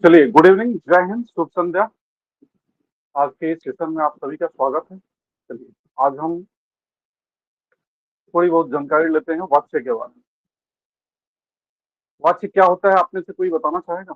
चलिए, good evening, जय हिंद, शुभ संध्या। आज के इस सेशन में आप सभी का स्वागत है। चलिए, आज हम थोड़ी बहुत जानकारी लेते हैं वाच्य के बारे में। वाच्य क्या होता है, आप में से कोई बताना चाहेगा?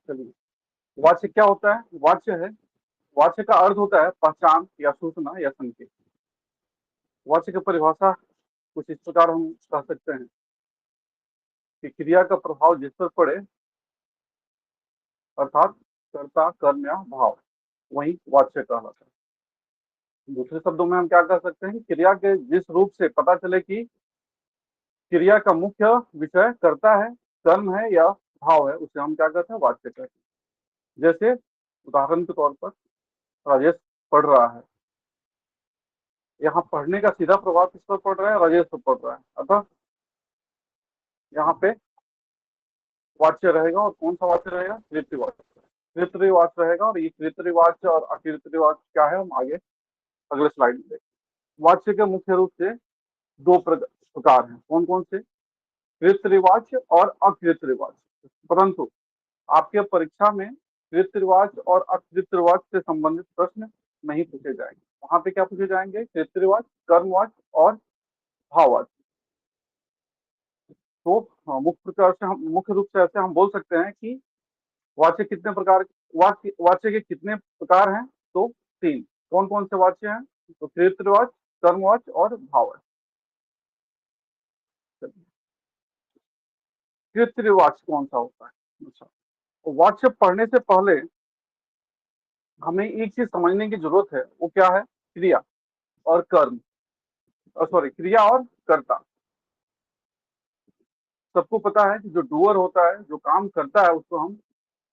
चलिए, वाच्य क्या होता है? वाच्य का अर्थ होता है पहचान या सूचना या संकेत। वाच्य की परिभाषा कुछ इस प्रकार हम कह सकते हैं कि क्रिया का प्रभाव जिस पर पड़े, अर्थात कर्ता, कर्म या भाव, वही वाच्य कहलाता है। दूसरे शब्दों में हम क्या कह सकते हैं कि क्रिया के जिस रूप से पता चले कि क्रिया का मुख्य विषय कर्ता है, कर्म है या भाव है, उसे हम क्या कहते हैं? वाच्य कहते हैं। जैसे उदाहरण के तौर पर राजेश पढ़ रहा है, यहाँ पढ़ने का सीधा प्रभाव किस पर पड़ रहा है? राजेश पर पड़ रहा है। अतः यहाँ पे वाच्य रहेगा, और कौन सा वाच्य रहेगा? कृतवाच्य। कृतवाच्य रहेगा, और ये कृतवाच्य और अकृतवाच्य क्या है, हम आगे अगले स्लाइड में देखेंगे। वाच्य के मुख्य रूप से दो प्रकार हैं। कौन कौन से? कृतवाच्य और अकृतवाच्य। परंतु आपके परीक्षा में कृतवाच्य और अकृतवाच्य से संबंधित प्रश्न नहीं पूछे जाएंगे। वहां पे क्या पूछे जाएंगे? कृतवाच्य, कर्मवाच्य और भाववाच्य। तो मुख्य प्रकार से हम मुख्य रूप से ऐसे हम बोल सकते हैं कि वाच्य कितने प्रकार, वाच्य के कितने प्रकार हैं? तो तीन। कौन कौन से वाच्य हैं? तो कृतवाच्य, कर्मवाच्य और भाववाच्य। कृतवाच्य कौन सा होता है? अच्छा, तो वाच्य पढ़ने से पहले हमें एक चीज समझने की जरूरत है। वो क्या है? क्रिया और कर्म, सॉरी, क्रिया और कर्ता। सबको पता है कि जो डूअर होता है, जो काम करता है, उसको हम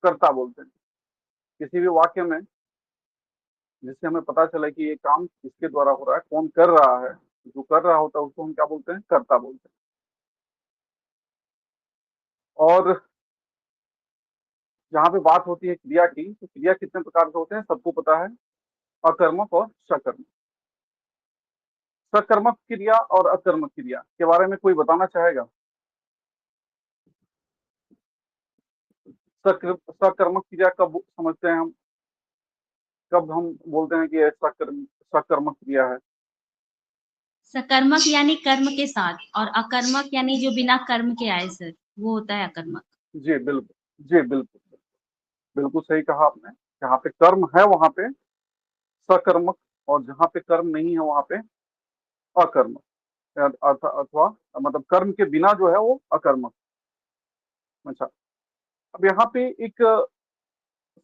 कर्ता बोलते हैं। किसी भी वाक्य में जिससे हमें पता चले कि ये काम किसके द्वारा हो रहा है, कौन कर रहा है, जो कर रहा होता है, उसको हम क्या बोलते हैं? कर्ता बोलते हैं। और जहाँ पे बात होती है क्रिया की, तो क्रिया कितने प्रकार के होते हैं सबको पता है। अकर्मक और सकर्मक। सकर्मक क्रिया और अकर्मक क्रिया के बारे में कोई बताना चाहेगा? सकर्मक क्रिया कब समझते हैं हम? कब हम बोलते हैं कि ये सकर्मक क्रिया है? सकर्मक यानी कर्म के साथ, और अकर्मक यानी जो बिना कर्म के आए सर, वो होता है अकर्मक। जी बिल्कुल, जी बिल्कुल, बिल्कुल सही कहा आपने। जहाँ पे कर्म है वहां पे सकर्मक, और जहाँ पे कर्म नहीं है वहां पे अकर्मक, अथवा मतलब कर्म के बिना जो है वो अकर्मक। अच्छा, अब यहाँ पे एक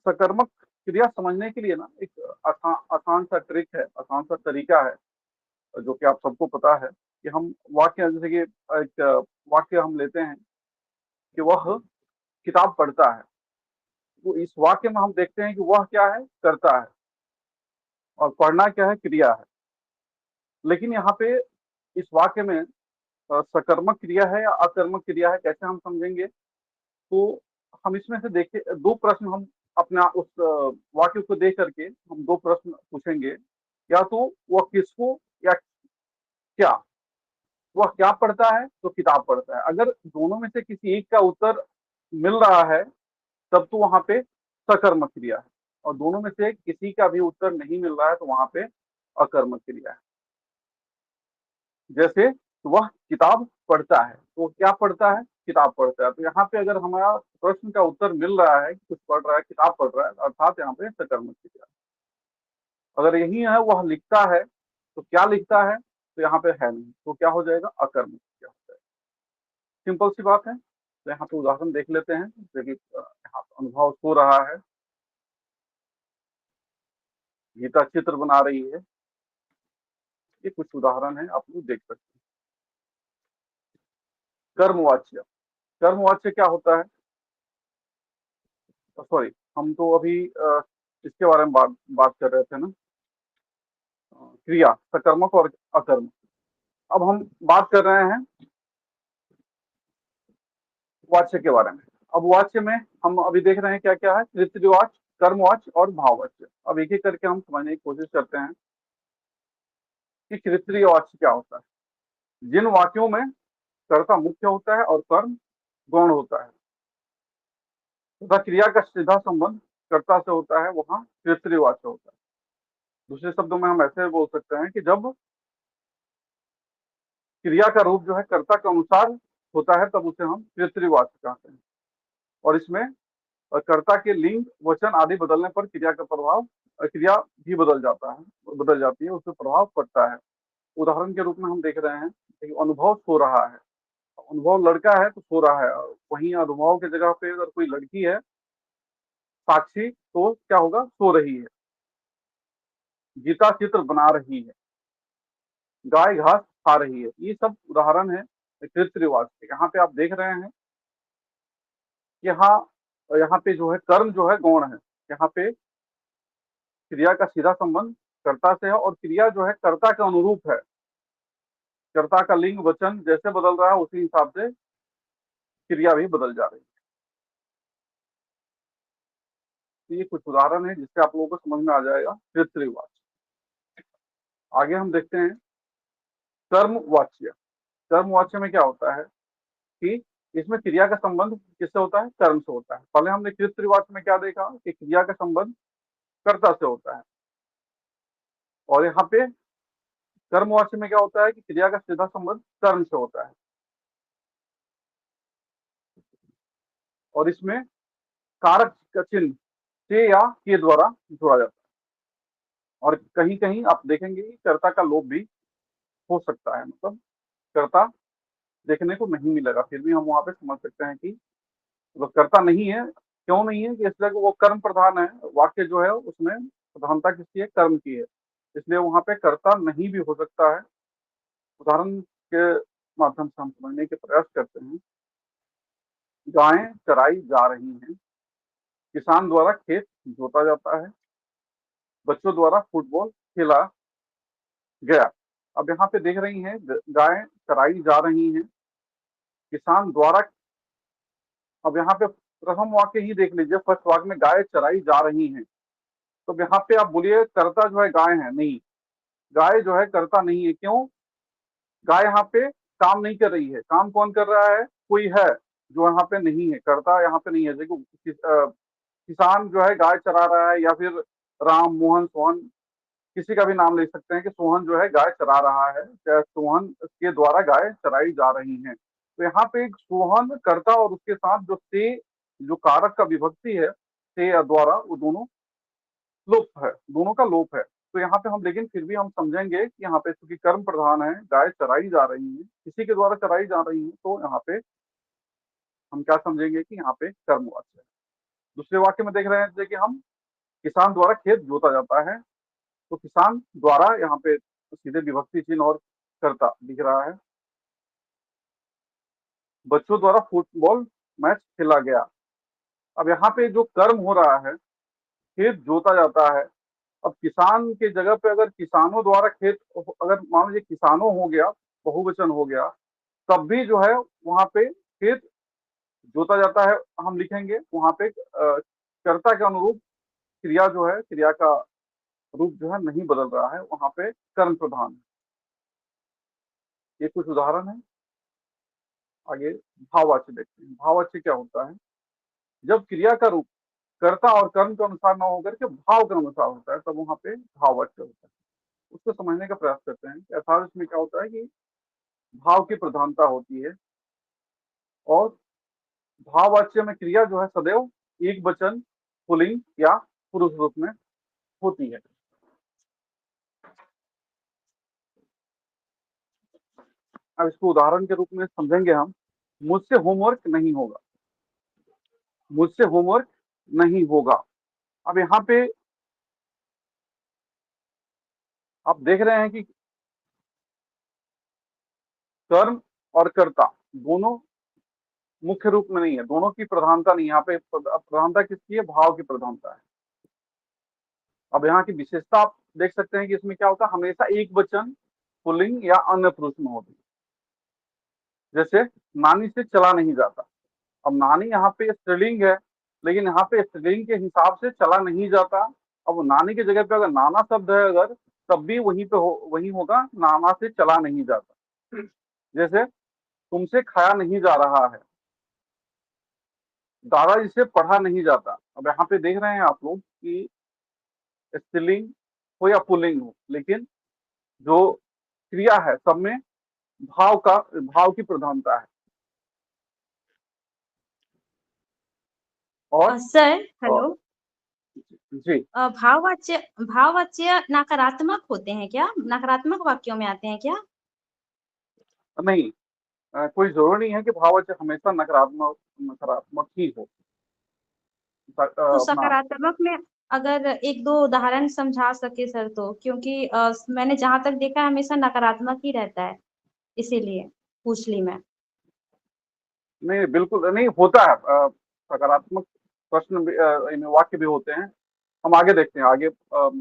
सकर्मक क्रिया समझने के लिए ना एक आसान सा ट्रिक है, आसान सा तरीका है, जो कि आप सबको पता है कि हम वाक्य, जैसे कि एक वाक्य हम लेते हैं कि वह किताब पढ़ता है। तो इस वाक्य में हम देखते हैं कि वह क्या है? करता है, और पढ़ना क्या है? क्रिया है। लेकिन यहाँ पे इस वाक्य में सकर्मक क्रिया है या अकर्मक क्रिया है, कैसे हम समझेंगे? तो हम इसमें से देखिए, दो प्रश्न हम अपना उस वाक्य को देख करके हम दो प्रश्न पूछेंगे। या तो वह किसको, या क्या, वह क्या पढ़ता है? तो किताब पढ़ता है। अगर दोनों में से किसी एक का उत्तर मिल रहा है, तब तो वहां पे सकर्मक क्रिया है। और दोनों में से किसी का भी उत्तर नहीं मिल रहा है, तो वहां पे अकर्मक क्रिया है। जैसे वह किताब पढ़ता है, तो क्या पढ़ता है? किताब पढ़ता है। तो यहाँ पे अगर हमारा प्रश्न का उत्तर मिल रहा है कि कुछ पढ़ रहा है, किताब पढ़ रहा है, अर्थात यहाँ पे सकर्मक क्रिया। अगर यही है वह लिखता है, तो क्या लिखता है? तो यहाँ पे है नहीं, तो क्या हो जाएगा? अकर्मक क्रिया हो जाएगा। सिंपल सी बात है। तो यहाँ पे उदाहरण देख लेते हैं, जो कि यहाँ पे अनुभव हो रहा है। गीता चित्र बना रही है। ये कुछ उदाहरण है, आप लोग देख सकते हैं। कर्मवाच्य। कर्मवाच्य क्या होता है? सॉरी, हम तो अभी इसके बारे में बात कर रहे थे ना, क्रिया, सकर्मक और अकर्मक। अब हम बात कर रहे हैं वाच्य के बारे में। अब वाच्य में हम अभी देख रहे हैं क्या क्या है, कृतवाच्य, कर्मवाच्य और भाववाच्य। अब एक एक करके हम समझने की कोशिश करते हैं कि कृत्रिय वाच्य क्या होता है। जिन वाक्यों में कर्ता मुख्य होता है और कर्म गौण होता है तथा क्रिया का सीधा संबंध कर्ता से होता है, वहां कृत्रिय वाच्य होता है। दूसरे शब्दों में हम ऐसे बोल सकते हैं कि जब क्रिया का रूप जो है कर्ता के अनुसार होता है, तब उसे हम कृत्रिय वाच्य कहते हैं। और इसमें कर्ता के लिंग, वचन आदि बदलने पर क्रिया का प्रभाव, क्रिया भी बदल जाती है, उससे प्रभाव पड़ता है। उदाहरण के रूप में हम देख रहे हैं कि अनुभव सो रहा है। अनुभव लड़का है तो सो रहा है, वहीं अनुभव की जगह पे अगर कोई लड़की है साक्षी, तो क्या होगा? सो रही है। गीता चित्र बना रही है, गाय घास खा रही है। ये सब उदाहरण है कृत्रिवाद के। यहाँ पे आप देख रहे हैं कि यहाँ पे जो है कर्म जो है गौण है। यहाँ पे क्रिया का सीधा संबंध कर्ता से है और क्रिया जो है कर्ता के अनुरूप है। कर्ता का लिंग वचन जैसे बदल रहा है उसी हिसाब से क्रिया भी बदल जा रही है। तो ये कुछ उदाहरण है जिससे आप लोगों को समझ में आ जाएगा कृत्रिवाद। आगे हम देखते हैं कर्मवाच्य। कर्मवाच्य में क्या होता है कि इसमें क्रिया का संबंध किससे होता है? कर्म से होता है। पहले हमने कृत्रिवाच्य में क्या देखा कि क्रिया का संबंध कर्ता से होता है, और यहाँ पे कर्मवाच्य में क्या होता है कि क्रिया का सीधा संबंध कर्म से होता है, और इसमें कारक का चिन्ह से या के द्वारा जोड़ा जाता है। और कहीं कहीं आप देखेंगे कि कर्ता का लोप भी हो सकता है, मतलब कर्ता देखने को नहीं मिलेगा, फिर भी हम वहां पे समझ सकते हैं कि वो कर्ता नहीं है। क्यों नहीं है? कि इसलिए कि वो कर्म प्रधान है, वाक्य जो है उसमें प्रधानता किसकी है? कर्म की है, इसलिए वहां पे कर्ता नहीं भी हो सकता है। उदाहरण के माध्यम से हम समझने के प्रयास करते हैं। गायें चराई जा रही हैं, किसान द्वारा खेत जोता जाता है, बच्चों द्वारा फुटबॉल खेला गया। अब यहाँ पे देख रही हैं गायें चराई जा रही हैं, किसान द्वारा। अब यहाँ पे प्रथम वाक्य ही देख लीजिए, फर्स्ट वाक्य में गाय चराई जा रही हैं, तो यहाँ पे आप बोलिए कर्ता जो है गाय है? नहीं, गाय जो है कर्ता नहीं है। क्यों? गाय यहाँ पे काम नहीं कर रही है। काम कौन कर रहा है? कोई है जो यहाँ पे नहीं है, कर्ता यहाँ पे नहीं है। देखो किसान जो है गाय चरा रहा है, या फिर राम, मोहन, सोहन, किसी का भी नाम ले सकते हैं कि सोहन जो है गाय चरा रहा है, चाहे सोहन के द्वारा गाय चराई जा रही हैं। तो यहाँ पे एक सोहन कर्ता और उसके साथ जो से, जो कारक का विभक्ति है से या द्वारा, वो दोनों लोप है, दोनों का लोप है। तो यहाँ पे हम, लेकिन फिर भी हम समझेंगे कि यहाँ पे चूंकि कर्म प्रधान है, गाय चराई जा रही है, किसी के द्वारा चराई जा रही है, तो यहाँ पे हम क्या समझेंगे कि यहाँ पे कर्मवाच्य है। दूसरे वाक्य में देख रहे हैं कि हम किसान द्वारा खेत जोता जाता है, तो किसान द्वारा यहाँ पे सीधे विभक्ति चिन्ह और कर्ता दिख रहा है। बच्चों द्वारा फुटबॉल मैच खेला गया। अब यहाँ पे जो कर्म हो रहा है, खेत जोता जाता है। अब किसान के जगह पे अगर किसानों द्वारा खेत, अगर मान लीजिए किसानों हो गया, बहुवचन हो गया, तब भी जो है वहां पे खेत जोता जाता है, हम लिखेंगे वहां पे कर्ता के अनुरूप क्रिया जो है, क्रिया का रूप जो है नहीं बदल रहा है, वहां पे कर्म प्रधान है। ये कुछ उदाहरण है। आगे भाववाच्य देखते हैं। भाववाच्य क्या होता है? जब क्रिया का रूप कर्ता और कर्म के अनुसार न होकर के भाव के अनुसार होता है, तब वहां पे भाववाच्य होता है। उसको समझने का प्रयास करते हैं कि अर्थात इसमें क्या होता है कि भाव की प्रधानता होती है, और भाववाच्य में क्रिया जो है सदैव एक वचन, पुल्लिंग या पुरुष रूप में होती है। अब इसको उदाहरण के रूप में समझेंगे हम। मुझसे होमवर्क नहीं होगा, मुझसे होमवर्क नहीं होगा। अब यहाँ पे आप देख रहे हैं कि कर्म और कर्ता दोनों मुख्य रूप में नहीं है, दोनों की प्रधानता नहीं, यहाँ पे प्रधानता किसकी है? भाव की प्रधानता है। अब यहाँ की विशेषता आप देख सकते हैं कि इसमें क्या होता है, हमेशा एक वचन पुल्लिंग या अन्य पुरुष में होती है। जैसे नानी से चला नहीं जाता, अब नानी यहाँ पे स्त्रीलिंग है, लेकिन यहाँ पे स्त्रीलिंग के हिसाब से चला नहीं जाता। अब नानी की जगह पे अगर नाना शब्द है अगर, तब भी वही होगा, नाना से चला नहीं जाता। जैसे तुमसे खाया नहीं जा रहा है, दादाजी से पढ़ा नहीं जाता। अब यहाँ पे देख रहे हैं आप लोग कि स्त्रीलिंग हो या पुल्लिंग हो, लेकिन जो क्रिया है सब में भाव की प्रधानता है। और सर अ, हेलो। जी भाववाच्य भाववाच्य नकारात्मक होते हैं क्या? नकारात्मक वाक्यों में आते हैं क्या? नहीं, कोई जरूरी नहीं है कि भाववाचक हमेशा नकारात्मक नकारात्मक ही हो। तो अपना सकारात्मक में अगर एक दो उदाहरण समझा सके सर तो, क्योंकि मैंने जहां तक देखा है हमेशा नकारात्मक ही रहता है, इसीलिए पूछ ली मैं। नहीं, बिल्कुल नहीं होता है। सकारात्मक प्रश्न भी, इनमें वाक्य भी होते हैं। हम आगे देखते हैं, आगे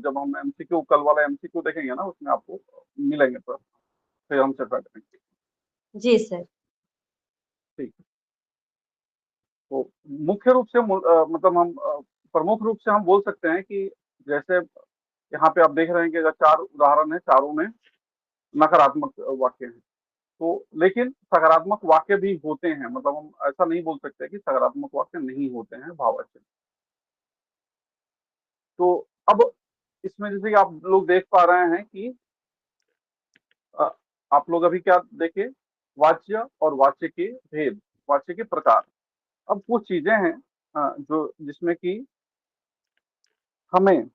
जब हम एमसीक्यू कल वाला एमसीक्यू देखेंगे ना, उसमें आपको मिलेंगे प्रश्न, फिर हम चर्चा करेंगे। जी सर। ठीक है। तो मुख्य रूप से मतलब हम प्रमुख रूप से हम बोल सकते हैं कि जैसे यहाँ पे आप देख रहे हैं कि अगर 4 उदाहरण है, चारों में नकारात्मक वाक्य हैं। तो लेकिन सकारात्मक वाक्य भी होते हैं, मतलब हम ऐसा नहीं बोल सकते कि सकारात्मक वाक्य नहीं होते हैं भाववाचक। तो अब इसमें जैसे कि आप लोग देख पा रहे हैं कि अ, आप लोग अभी क्या देखे, वाच्य और वाच्य के भेद, वाच्य के प्रकार। अब कुछ चीजें हैं जो जिसमें कि हमें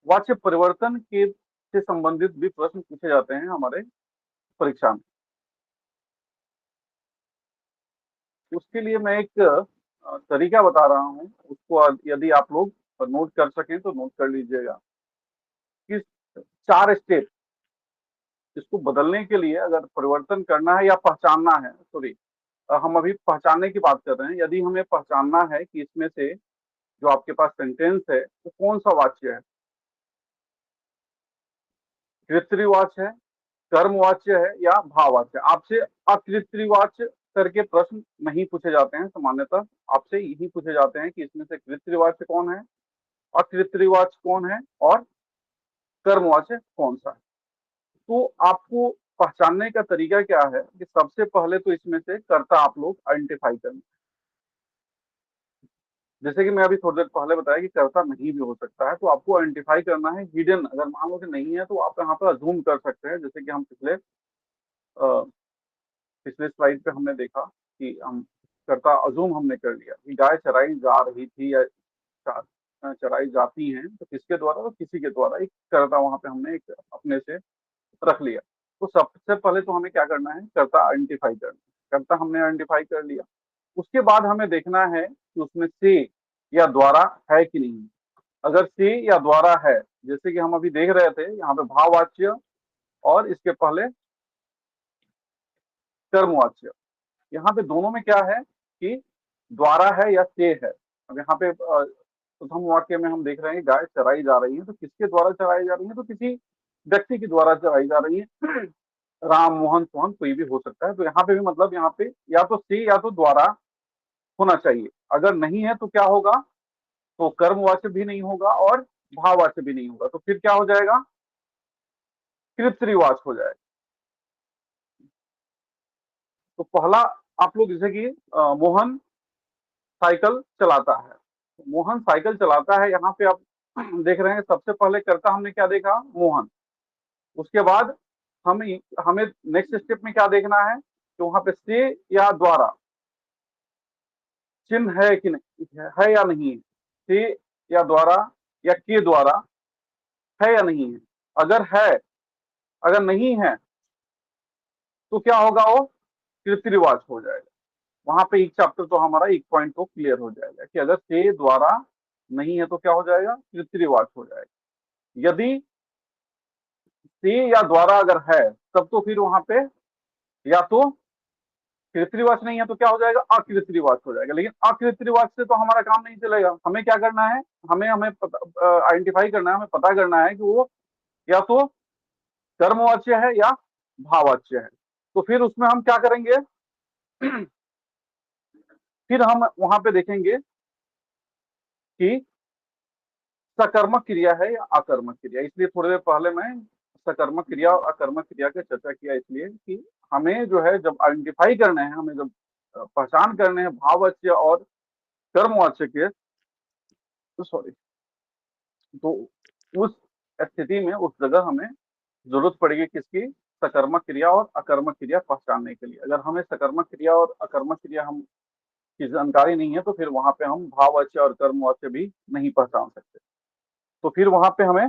वाच्य परिवर्तन के से संबंधित भी प्रश्न पूछे जाते हैं हमारे परीक्षा में। उसके लिए मैं एक तरीका बता रहा हूँ, उसको यदि आप लोग नोट कर सकें तो नोट कर लीजिएगा कि 4 स्टेप, इसको बदलने के लिए अगर परिवर्तन करना है या पहचानना है, सॉरी, हम अभी पहचानने की बात कर रहे हैं। यदि हमें पहचानना है कि इसमें से जो आपके पास सेंटेंस है वो कौन सा वाच्य है, कृत्रिवाच्य है, कर्मवाच्य है या भाववाच्य। आपसे अकृत्रिवाच्य करके प्रश्न नहीं पूछे जाते हैं, सामान्यतः आपसे यही पूछे जाते हैं कि इसमें से कृत्रिवाच्य कौन है, अकृत्रिवाच्य कौन है और कर्मवाच्य कौन सा है। तो आपको पहचानने का तरीका क्या है कि सबसे पहले तो इसमें से कर्ता आप लोग आइडेंटिफाई करें। जैसे कि मैं अभी थोड़ी देर पहले बताया कि कर्ता नहीं भी हो सकता है, तो आपको आइडेंटिफाई करना है हिडन। अगर मान लो कि नहीं है तो आप यहाँ पर अज्यूम कर सकते हैं, जैसे कि हम पिछले स्लाइड पे हमने देखा कि हम कर्ता अज्यूम हमने कर लिया कि गाय चराई जा रही थी या चराई जाती हैं, तो किसके द्वारा? तो किसी के द्वारा एक कर्ता वहां पे हमने एक अपने से रख लिया। तो सबसे पहले तो हमें क्या करना है, कर्ता आइडेंटिफाई करना है। कर्ता हमने आइडेंटिफाई कर लिया, उसके बाद हमें देखना है कि उसमें से या द्वारा है कि नहीं। अगर से या द्वारा है, जैसे कि हम अभी देख रहे थे यहाँ पे भाववाच्य और इसके पहले कर्मवाच्य, यहाँ पे दोनों में क्या है कि द्वारा है या से है। अब यहाँ पे प्रथम वाक्य में हम देख रहे हैं गाय चराई जा रही है, तो किसके द्वारा चराई जा रही है? तो किसी व्यक्ति के द्वारा चराई जा रही है। राम, मोहन, सोहन, कोई भी हो सकता है। तो यहाँ पे भी मतलब यहाँ पे या तो से या तो द्वारा होना चाहिए। अगर नहीं है तो क्या होगा? तो कर्मवाच्य भी नहीं होगा और भाववाच्य भी नहीं होगा, तो फिर क्या हो जाएगा? कृत्रिवाच्य हो जाएगा। तो पहला आप लोग जैसे कि मोहन साइकिल चलाता है, मोहन साइकिल चलाता है, यहाँ पे आप देख रहे हैं सबसे पहले कर्ता हमने क्या देखा? मोहन। उसके बाद हम हमें नेक्स्ट स्टेप में क्या देखना है कि वहां पे से या द्वारा चिन्ह है कि नहीं है या नहीं है, से या द्वारा या के द्वारा है या नहीं है। अगर है, अगर नहीं है तो क्या होगा? वो कृत्रिवाच्य हो जाएगा। वहां पे एक चैप्टर तो हमारा एक पॉइंट तो क्लियर हो जाएगा कि अगर से द्वारा नहीं है तो क्या हो जाएगा? कृत्रिवाच्य हो जाएगा। यदि से या द्वारा अगर है, तब तो फिर वहां पे या तो कृतवाच नहीं है तो क्या हो जाएगा, अकृतवाच हो जाएगा। लेकिन अकृतवाच से तो हमारा काम नहीं चलेगा। हमें क्या करना है, हमें हमें आइडेंटिफाई करना है, हमें पता करना है कि वो या तो कर्मवाच्य है या भाववाच्य है। तो फिर उसमें हम क्या करेंगे, फिर हम वहां पे देखेंगे कि सकर्मक क्रिया है या अकर्मक क्रिया। इसलिए थोड़ी देर पहले मैं सकर्मक क्रिया और अकर्मक क्रिया की चर्चा किया, इसलिए कि हमें जो है जब आइडेंटिफाई करने हैं, हमें जब पहचान करने हैं भाववाच्य और कर्मवाच्य के, तो सॉरी, तो उस स्थिति में उस जगह हमें जरूरत पड़ेगी किसकी, सकर्मक क्रिया और अकर्मक क्रिया पहचानने के लिए। अगर हमें सकर्मक क्रिया और अकर्मक क्रिया हम की जानकारी नहीं है तो फिर वहां पे हम भाववाच्य और कर्मवाच्य भी नहीं पहचान सकते। तो फिर वहां पे हमें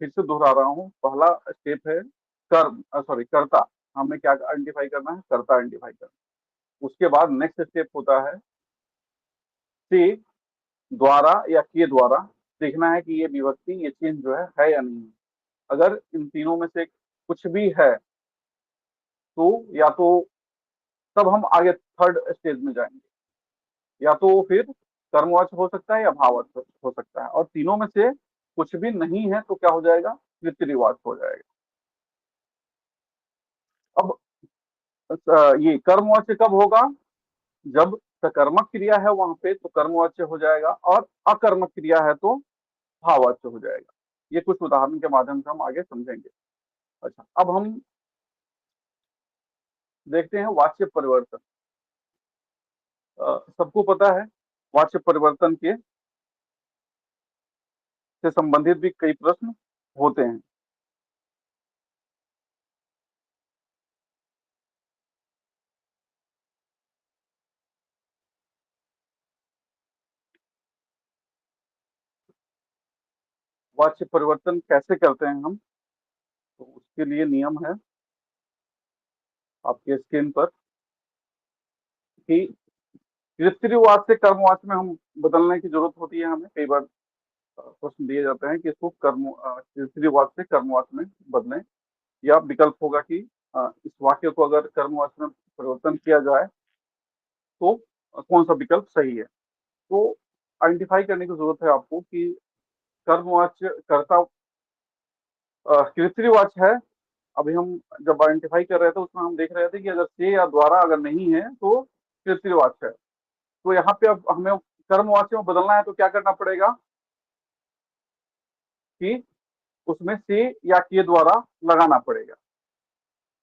फिर से दोहरा रहा हूँ, पहला स्टेप है कर्म, सॉरी कर्ता। हमें क्या आइडेंटिफाई करना है, कर्ता आइडेंटिफाई करना। उसके बाद नेक्स्ट स्टेप होता है से द्वारा या के द्वारा देखना है कि ये विभक्ति, ये चिन्ह जो है या नहीं है। अगर इन तीनों में से कुछ भी है तो या तो तब हम आगे थर्ड स्टेज में जाएंगे, या तो फिर कर्मवाच्य हो सकता है या भाववाच्य हो सकता है, और तीनों में से कुछ भी नहीं है तो क्या हो जाएगा, तृतीयवाच्य हो जाएगा। अब ये कर्मवाच्य कब होगा, जब सकर्मक क्रिया है वहां पे तो कर्मवाच्य हो जाएगा, और अकर्मक क्रिया है तो भाववाच्य हो जाएगा। ये कुछ उदाहरण के माध्यम से हम आगे समझेंगे। अच्छा, अब हम देखते हैं वाच्य परिवर्तन। सबको पता है वाच्य परिवर्तन के से संबंधित भी कई प्रश्न होते हैं। वाच्य परिवर्तन कैसे करते हैं हम, तो उसके लिए नियम है आपके स्क्रीन पर कि तृतीयवाच से कर्मवाच्य में हम बदलने की जरूरत होती है। हमें कई बार प्रश्न दिए जाते हैं कि इसको तृतीयवाच से कर्मवाच्य में बदलें, या विकल्प होगा कि इस वाक्य को अगर कर्मवाच्य में परिवर्तन किया जाए तो कौन सा विकल्प सही है। तो आइडेंटिफाई करने की जरूरत है आपको कि कर्मवाच्य कर्ता तृतीयवाच है। अभी हम जब आइडेंटिफाई कर रहे थे उसमें हम देख रहे थे कि अगर से या द्वारा अगर नहीं है तो तृतीयवाच्य है। तो यहाँ पे अब हमें कर्मवाच्य में बदलना है तो क्या करना पड़ेगा कि उसमें से या के द्वारा लगाना पड़ेगा,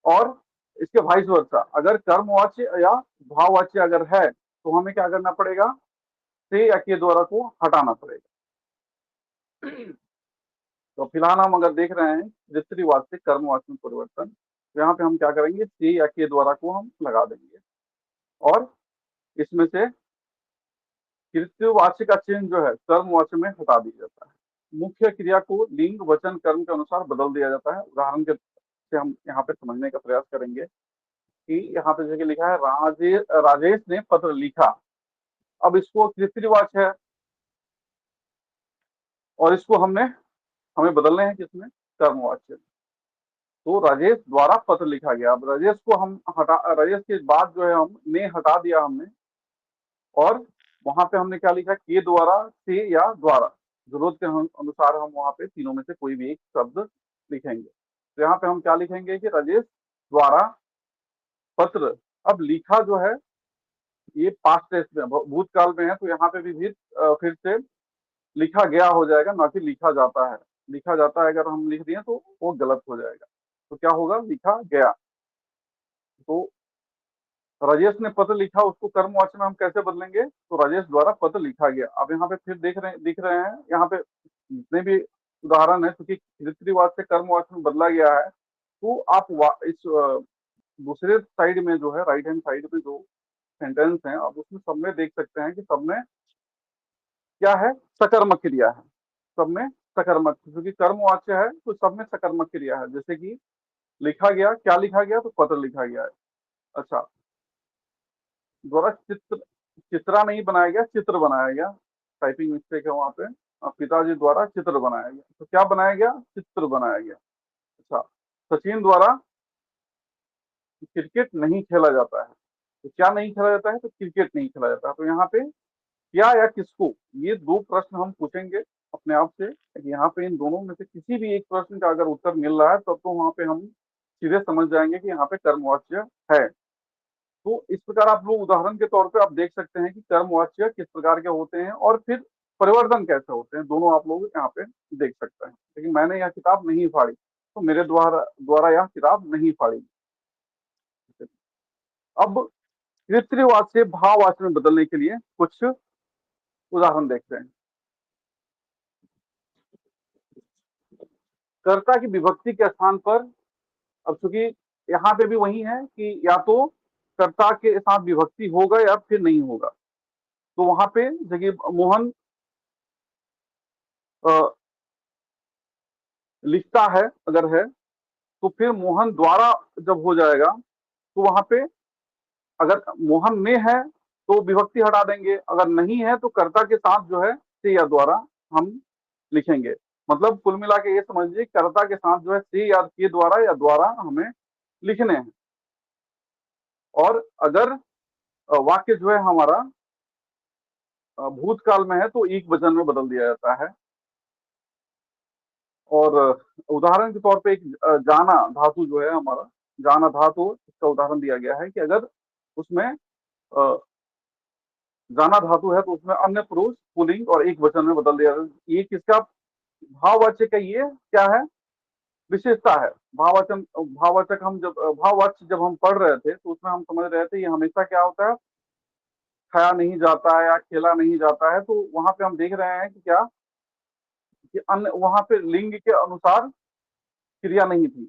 और इसके वाइस वर्सा अगर कर्मवाच्य या भाववाच्य अगर है तो हमें क्या करना पड़ेगा, से या के द्वारा को हटाना पड़ेगा। तो फिलहाल हम अगर देख रहे हैं तृतीयवाच से कर्मवाच्य में परिवर्तन, तो यहाँ पे हम क्या करेंगे, से या के द्वारा को हम लगा देंगे, और इसमें से तृतीयवाच्य का चिन्ह जो है कर्मवाच्य में हटा दिया जाता है। मुख्य क्रिया को लिंग वचन कर्म के अनुसार बदल दिया जाता है। उदाहरण के से हम यहाँ पे समझने का प्रयास करेंगे कि यहाँ पे जगह लिखा है राजेश ने पत्र लिखा। अब इसको तृतीयवाच्य है और इसको हमें बदलने हैं किसमें, कर्मवाच्य। तो राजेश द्वारा पत्र लिखा गया। अब राजेश को हम राजेश के बाद जो है हम ने हटा दिया हमने, और वहां पे हमने क्या लिखा, के द्वारा, से या द्वारा। जरूरत के अनुसार हम वहां पे तीनों में से कोई भी एक शब्द लिखेंगे। तो यहाँ पे हम क्या लिखेंगे कि राजेश द्वारा पत्र। अब लिखा जो है ये पास्ट टेंस में भूतकाल में है, तो यहाँ पे भी फिर से लिखा गया हो जाएगा, ना कि लिखा जाता है। लिखा जाता है अगर हम लिख दिए तो वो गलत हो जाएगा। तो क्या होगा, लिखा गया। तो राजेश ने पत्र लिखा, उसको कर्मवाच्य में हम कैसे बदलेंगे, तो राजेश द्वारा पत्र लिखा गया। अब यहाँ पे फिर दिख रहे हैं यहाँ पे जितने भी उदाहरण है, क्योंकि तृतीयवाच्य से कर्मवाच्य में बदला गया है, तो आप इस दूसरे साइड में जो है, राइट हैंड साइड में जो सेंटेंस है, आप उसमें सब में देख सकते हैं कि सब में क्या है, सकर्मक क्रिया है। सब में सकर्मक, क्योंकि कर्मवाच्य है तो सब में सकर्मक क्रिया है। जैसे कि लिखा गया, क्या लिखा गया, तो पत्र लिखा गया है। अच्छा, द्वारा चित्रा नहीं बनाया गया, चित्र बनाया गया। टाइपिंग मिस्टेक है वहां पे। पिताजी द्वारा चित्र बनाया गया, तो क्या बनाया गया, चित्र बनाया गया। अच्छा, सचिन द्वारा कि क्रिकेट नहीं खेला जाता है। तो क्या नहीं खेला जाता है? तो क्रिकेट नहीं खेला जाता है। तो यहाँ पे क्या या किसको, ये 2 प्रश्न हम पूछेंगे अपने आप से कि यहाँ पे इन दोनों में से किसी भी एक प्रश्न का अगर उत्तर मिल रहा है तब तो वहाँ पे हम सीधे समझ जाएंगे कि यहाँ पे कर्मवाच्य है। तो इस प्रकार आप लोग उदाहरण के तौर पे आप देख सकते हैं कि कर्मवाच्य किस प्रकार के होते हैं और फिर परिवर्तन कैसे होते हैं, दोनों आप लोग यहाँ पे देख सकते हैं। लेकिन मैंने यह किताब नहीं फाड़ी, तो मेरे द्वारा द्वारा यह किताब नहीं फाड़ी। अब कृत्रिवाद से भाववाच्य में बदलने के लिए कुछ उदाहरण देखते हैं। कर्ता की विभक्ति के स्थान पर, अब चूंकि यहाँ पे भी वही है कि या तो कर्ता के साथ विभक्ति होगा या फिर नहीं होगा। तो वहां पे जगह मोहन लिखता है अगर है, तो फिर मोहन द्वारा जब हो जाएगा तो वहां पे अगर मोहन में है तो विभक्ति हटा देंगे, अगर नहीं है तो कर्ता के साथ जो है से या द्वारा हम लिखेंगे। मतलब कुल मिला के ये समझिए कर्ता के साथ जो है से या के द्वारा या द्वारा हमें लिखने हैं। और अगर वाक्य जो है हमारा भूतकाल में है तो एक वचन में बदल दिया जाता है। और उदाहरण के तौर पे एक जाना धातु जो है हमारा, जाना धातु, इसका उदाहरण दिया गया है कि अगर उसमें जाना धातु है तो उसमें अन्य पुरुष पुल्लिंग और एक वचन में बदल दिया। ये किसका भाववाचक है? ये क्या है? विशेषता है। भाववाचक हम जब भाववाच्य जब हम पढ़ रहे थे तो उसमें हम समझ रहे थे ये हमेशा क्या होता है, खाया नहीं जाता है या खेला नहीं जाता है। तो वहां पे हम देख रहे हैं कि क्या, कि अन्य वहां पे लिंग के अनुसार क्रिया नहीं थी,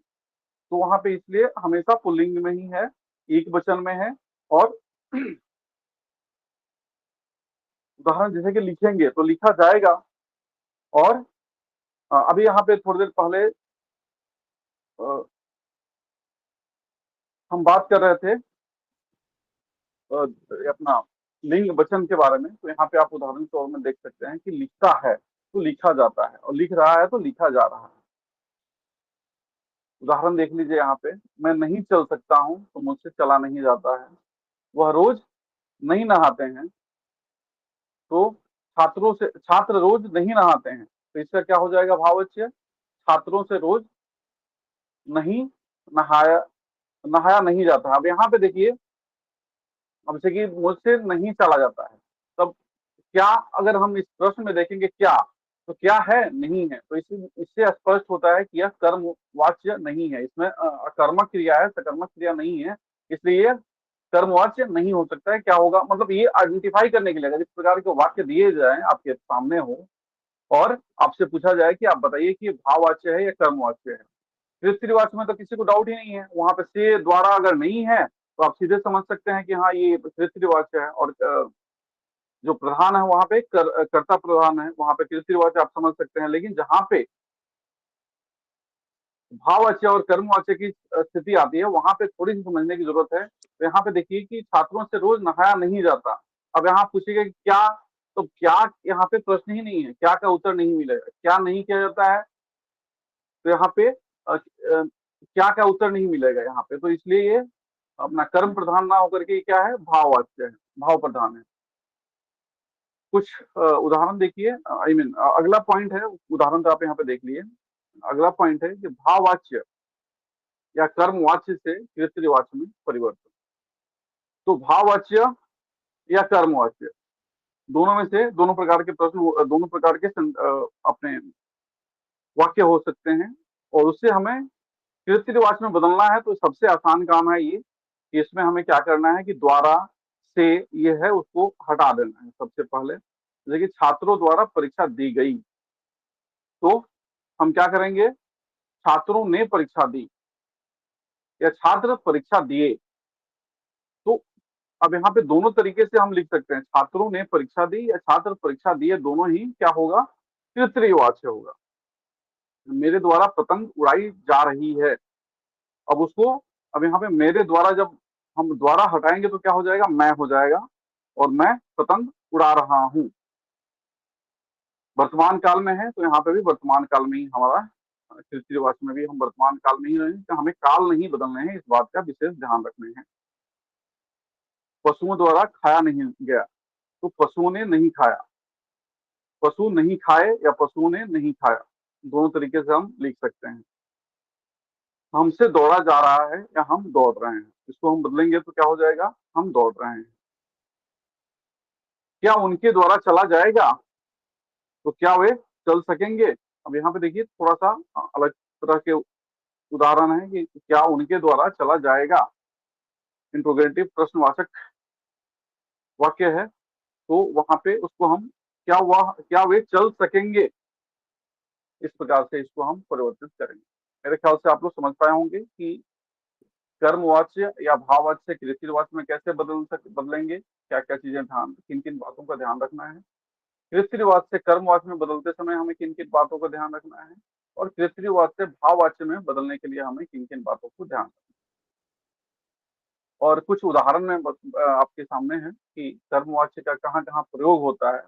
तो वहां पे इसलिए हमेशा पुल्लिंग में ही है, एक वचन में है। और उदाहरण जैसे कि लिखेंगे तो लिखा जाएगा। और अभी यहाँ पे थोड़ी देर पहले हम बात कर रहे थे अपना लिंग वचन के बारे में। तो यहाँ पे आप उदाहरण के तौर में देख सकते हैं कि लिखता है तो लिखा जाता है, और लिख रहा है तो लिखा जा रहा है। उदाहरण देख लीजिए यहाँ पे, मैं नहीं चल सकता हूँ तो मुझसे चला नहीं जाता है। वह रोज नहीं नहाते हैं तो छात्र रोज नहीं नहाते हैं। तो इसका क्या हो जाएगा भाववाच्य? छात्रों से रोज नहीं नहाया नहाया नहीं जाता। अब यहाँ पे देखिए, अब जैसे कि मुझसे नहीं चला जाता है, तब क्या अगर हम इस प्रश्न में देखेंगे क्या, तो क्या है? नहीं है। तो इससे स्पष्ट होता है कि यह कर्मवाच्य नहीं है, इसमें अकर्मक क्रिया है, सकर्मक क्रिया नहीं है, इसलिए कर्मवाच्य नहीं हो सकता है। क्या होगा, मतलब ये आइडेंटिफाई करने के लिए अगर इस प्रकार के वाक्य दिए जाए आपके सामने हो और आपसे पूछा जाए कि आप बताइए कि भाववाच्य है या कर्मवाच्य है। तृतीयवाच्य में तो किसी को डाउट ही नहीं है, वहां पे से द्वारा अगर नहीं है तो आप सीधे समझ सकते हैं कि हाँ ये तृतीयवाच्य है। और जो प्रधान है वहां पे कर्ता प्रधान है, वहां पे तृतीयवाच्य आप समझ सकते हैं। लेकिन जहां पे भाववाच्य और कर्मवाच्य की स्थिति आती है वहां पे थोड़ी सी समझने की जरूरत है। तो यहाँ पे देखिए कि छात्रों से रोज नहाया नहीं जाता। अब यहाँ पूछिएगा कि क्या, तो क्या यहाँ पे प्रश्न ही नहीं है, क्या का उत्तर नहीं मिलेगा, क्या नहीं किया जाता है, तो यहाँ पे क्या का उत्तर नहीं मिलेगा यहाँ पे। तो इसलिए ये अपना कर्म प्रधान ना होकर के क्या है, भाववाच्य है, भाव प्रधान है। कुछ उदाहरण देखिए, आई मीन अगला पॉइंट है, उदाहरण तो आप यहाँ पे देख लिए। अगला पॉइंट है कि भाववाच्य या कर्मवाच्य से तृतीयवाच्य में परिवर्तन। तो भाववाच्य या कर्मवाच्य दोनों में से दोनों प्रकार के प्रश्न, दोनों प्रकार के अपने वाक्य हो सकते हैं। और उससे हमें तृतीयवाच्य में बदलना है तो सबसे आसान काम है ये कि इसमें हमें क्या करना है कि द्वारा से ये है उसको हटा देना है सबसे पहले। जैसे कि छात्रों द्वारा परीक्षा दी गई, तो हम क्या करेंगे, छात्रों ने परीक्षा दी या छात्र परीक्षा दिए। तो अब यहाँ पे दोनों तरीके से हम लिख सकते हैं, छात्रों ने परीक्षा दी या छात्र परीक्षा दिए, दोनों ही क्या होगा, तृतीयवाच्य होगा। मेरे द्वारा पतंग उड़ाई जा रही है, अब उसको, अब यहाँ पे मेरे द्वारा जब हम द्वारा हटाएंगे तो क्या हो जाएगा, मैं हो जाएगा, और मैं पतंग उड़ा रहा हूं। वर्तमान काल में है तो यहाँ पे भी वर्तमान काल में ही हमारा रीति-रिवाज में भी हम वर्तमान काल में ही रहें, कि हमें काल नहीं बदलने हैं, इस बात का विशेष ध्यान रखने हैं। पशुओं द्वारा खाया नहीं गया, तो पशुओं ने नहीं खाया, पशु नहीं खाए या पशुओं ने नहीं खाया, दोनों तरीके से हम लिख सकते हैं। हमसे दौड़ा जा रहा है या हम दौड़ रहे हैं, इसको हम बदलेंगे तो क्या हो जाएगा, हम दौड़ रहे हैं। क्या उनके द्वारा चला जाएगा, तो क्या वे चल सकेंगे। अब यहाँ पे देखिए थोड़ा सा अलग तरह के उदाहरण है कि क्या उनके द्वारा चला जाएगा, इंट्रोगेटिव प्रश्नवाचक वाक्य है, तो वहां पे उसको हम क्या वे चल सकेंगे, इस प्रकार से इसको हम परिवर्तित करेंगे। मेरे ख्याल से आप लोग समझ पाए होंगे कि कर्मवाच्य या भाववाच्य के रीति-रिवाज में कैसे बदलेंगे, क्या क्या चीजें किन किन बातों का ध्यान रखना है। रीति-रिवाज से कर्मवाच्य में बदलते समय हमें किन किन बातों का ध्यान रखना है, और रीति-रिवाज से भाववाच्य में बदलने के लिए हमें किन किन बातों को ध्यान रखना है। और कुछ उदाहरण में आपके सामने है कि कर्मवाच्य का कहाँ कहाँ प्रयोग होता है।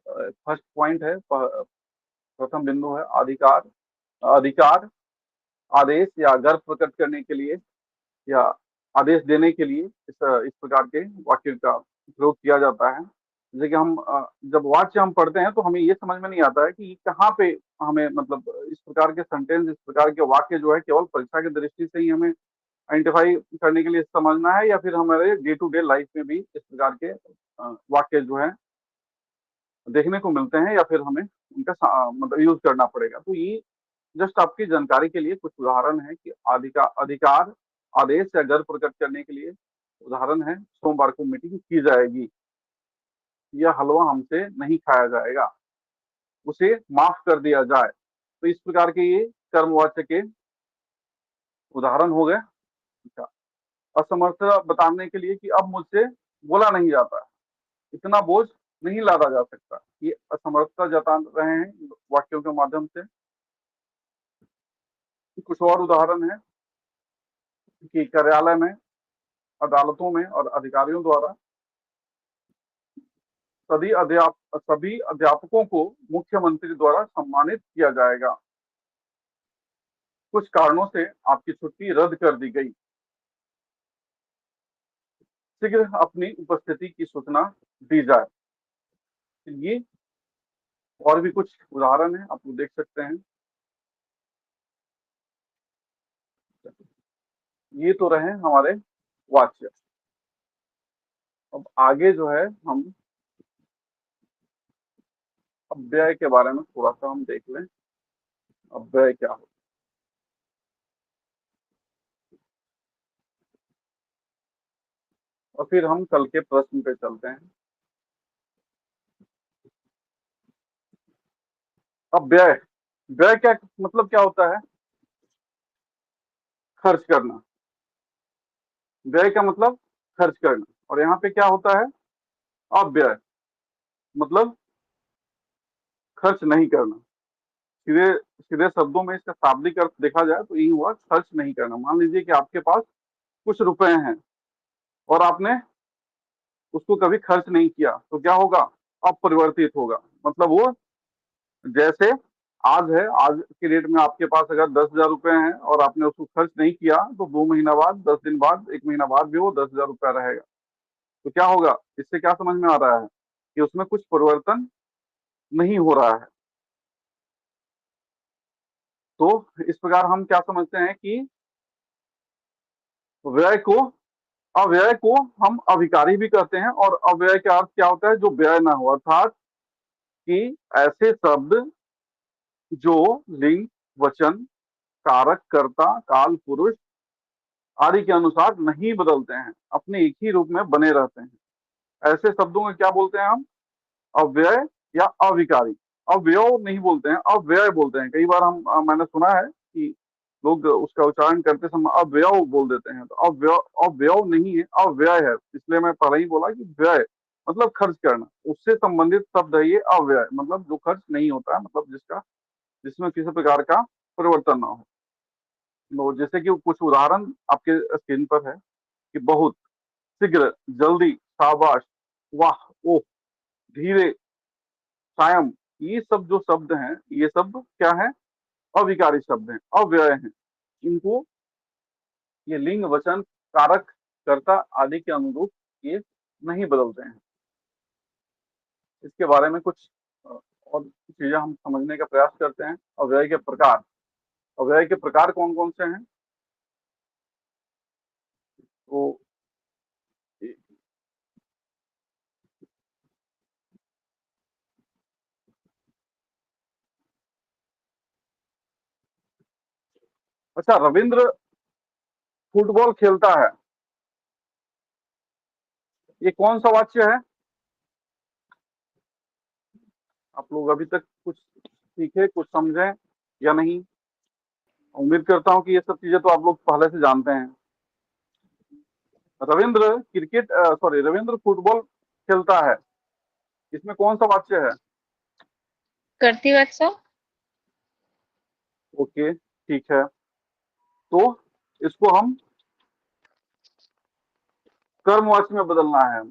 फर्स्ट पॉइंट है, प्रथम बिंदु है अधिकार। अधिकार आदेश या गर्व प्रकट करने के लिए या आदेश देने के लिए इस प्रकार के वाक्य का प्रयोग किया जाता है। जैसे कि हम जब वाक्य हम पढ़ते हैं तो हमें ये समझ में नहीं आता है कि कहाँ पे हमें मतलब इस प्रकार के सेंटेंस, इस प्रकार के वाक्य जो है केवल परीक्षा की दृष्टि से ही हमें आइडेंटिफाई करने के लिए समझना है, या फिर हमारे डे टू डे लाइफ में भी इस प्रकार के वाक्य जो है देखने को मिलते हैं, या फिर हमें उनका मतलब यूज करना पड़ेगा। तो ये जस्ट आपकी जानकारी के लिए कुछ उदाहरण है कि अधिकार आदेश या गर्व प्रकट करने के लिए उदाहरण है, सोमवार को मीटिंग की जाएगी, यह हलवा हमसे नहीं खाया जाएगा, उसे माफ कर दिया जाए। तो इस प्रकार के ये कर्मवाच्य के उदाहरण हो गए। अच्छा, असमर्थता बताने के लिए कि अब मुझसे बोला नहीं जाता, इतना बोझ नहीं लादा जा सकता, ये असमर्थता जता रहे हैं वाक्यों के माध्यम से। कुछ और उदाहरण है कि कार्यालय में, अदालतों में और अधिकारियों द्वारा सभी अध्यापकों को मुख्यमंत्री द्वारा सम्मानित किया जाएगा। कुछ कारणों से आपकी छुट्टी रद्द कर दी गई, शीघ्र अपनी उपस्थिति की सूचना दी जाए। ये और भी कुछ उदाहरण है, आप लोग देख सकते हैं। ये तो रहे हमारे वाच्य। अब आगे जो है हम अव्यय के बारे में थोड़ा सा हम देख लें, अव्यय क्या हो। और फिर हम कल के प्रश्न पे चलते हैं। अब व्यय, व्यय क्या मतलब क्या होता है, खर्च करना। व्यय का मतलब खर्च करना, और यहाँ पे क्या होता है, अव्यय मतलब खर्च नहीं करना। सीधे सीधे शब्दों में इसका शाब्दिक अर्थ देखा जाए तो यही हुआ, खर्च नहीं करना। मान लीजिए कि आपके पास कुछ रुपए हैं और आपने उसको कभी खर्च नहीं किया, तो क्या होगा, अपरिवर्तित होगा। मतलब वो जैसे आज है, आज की डेट में आपके पास अगर 10,000 रुपए हैं और आपने उसको खर्च नहीं किया, तो 2 महीना बाद, 10 दिन बाद, 1 महीना बाद भी वो 10,000 रुपया रहेगा। तो क्या होगा, इससे क्या समझ में आ रहा है कि उसमें कुछ परिवर्तन नहीं हो रहा है। तो इस प्रकार हम क्या समझते हैं कि व्यय को, अव्यय को हम अभिकारी भी कहते हैं। और अव्यय का अर्थ क्या होता है, जो व्यय ना हो, अर्थात कि ऐसे शब्द जो लिंग, वचन, कारक, कर्ता, काल, पुरुष आदि के अनुसार नहीं बदलते हैं, अपने एक ही रूप में बने रहते हैं, ऐसे शब्दों में क्या बोलते हैं हम, अव्यय या अविकारी। अव्यय नहीं बोलते हैं, अव्यय बोलते हैं। कई बार मैंने सुना है कि लोग उसका उच्चारण करते समय अव्यय बोल देते हैं, तो अव्यय अव्यय नहीं है, अव्यय है। इसलिए मैं पहले ही बोला कि व्यय मतलब खर्च करना, उससे संबंधित शब्द है ये अव्यय, मतलब जो खर्च नहीं होता है, मतलब जिसमें किसी प्रकार का परिवर्तन ना हो। तो जैसे कि कुछ उदाहरण आपके स्क्रीन पर है कि बहुत, शीघ्र, जल्दी, शाबाश, वाह, ओह, धीरे, कायम, ये सब जो शब्द हैं, ये सब क्या है, अविकारी शब्द हैं, अव्यय हैं। इनको ये लिंग, वचन, कारक, कर्ता आदि के अनुरूप ये नहीं बदलते हैं। इसके बारे में कुछ और चीजें हम समझने का प्रयास करते हैं। अव्यय के प्रकार, अव्यय के प्रकार कौन कौन से हैं? तो अच्छा, रविंद्र फुटबॉल खेलता है, ये कौन सा वाच्य है? आप लोग अभी तक कुछ सीखे, कुछ समझे या नहीं? उम्मीद करता हूँ कि ये सब चीजें तो आप लोग पहले से जानते हैं। रविंद्र रविंद्र फुटबॉल खेलता है, इसमें कौन सा वाच्य है? कर्तृवाच्य। ओके, ठीक है। तो इसको हम कर्मवाच्य में बदलना है।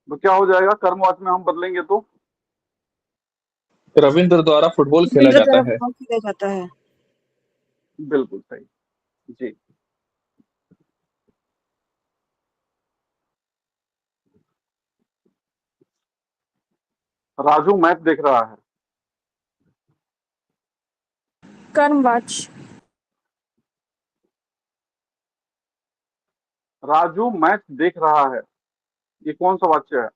तो क्या हो जाएगा कर्मवाच्य में हम बदलेंगे तो? रविंद्र द्वारा फुटबॉल खेला रविंद्र जाता द्वारा है। फुटबॉल खेला जाता है। बिल्कुल सही जी। राजू मैच देख रहा है, कर्मवाच्य। राजू मैच देख रहा है, ये कौन सा वाच्य है?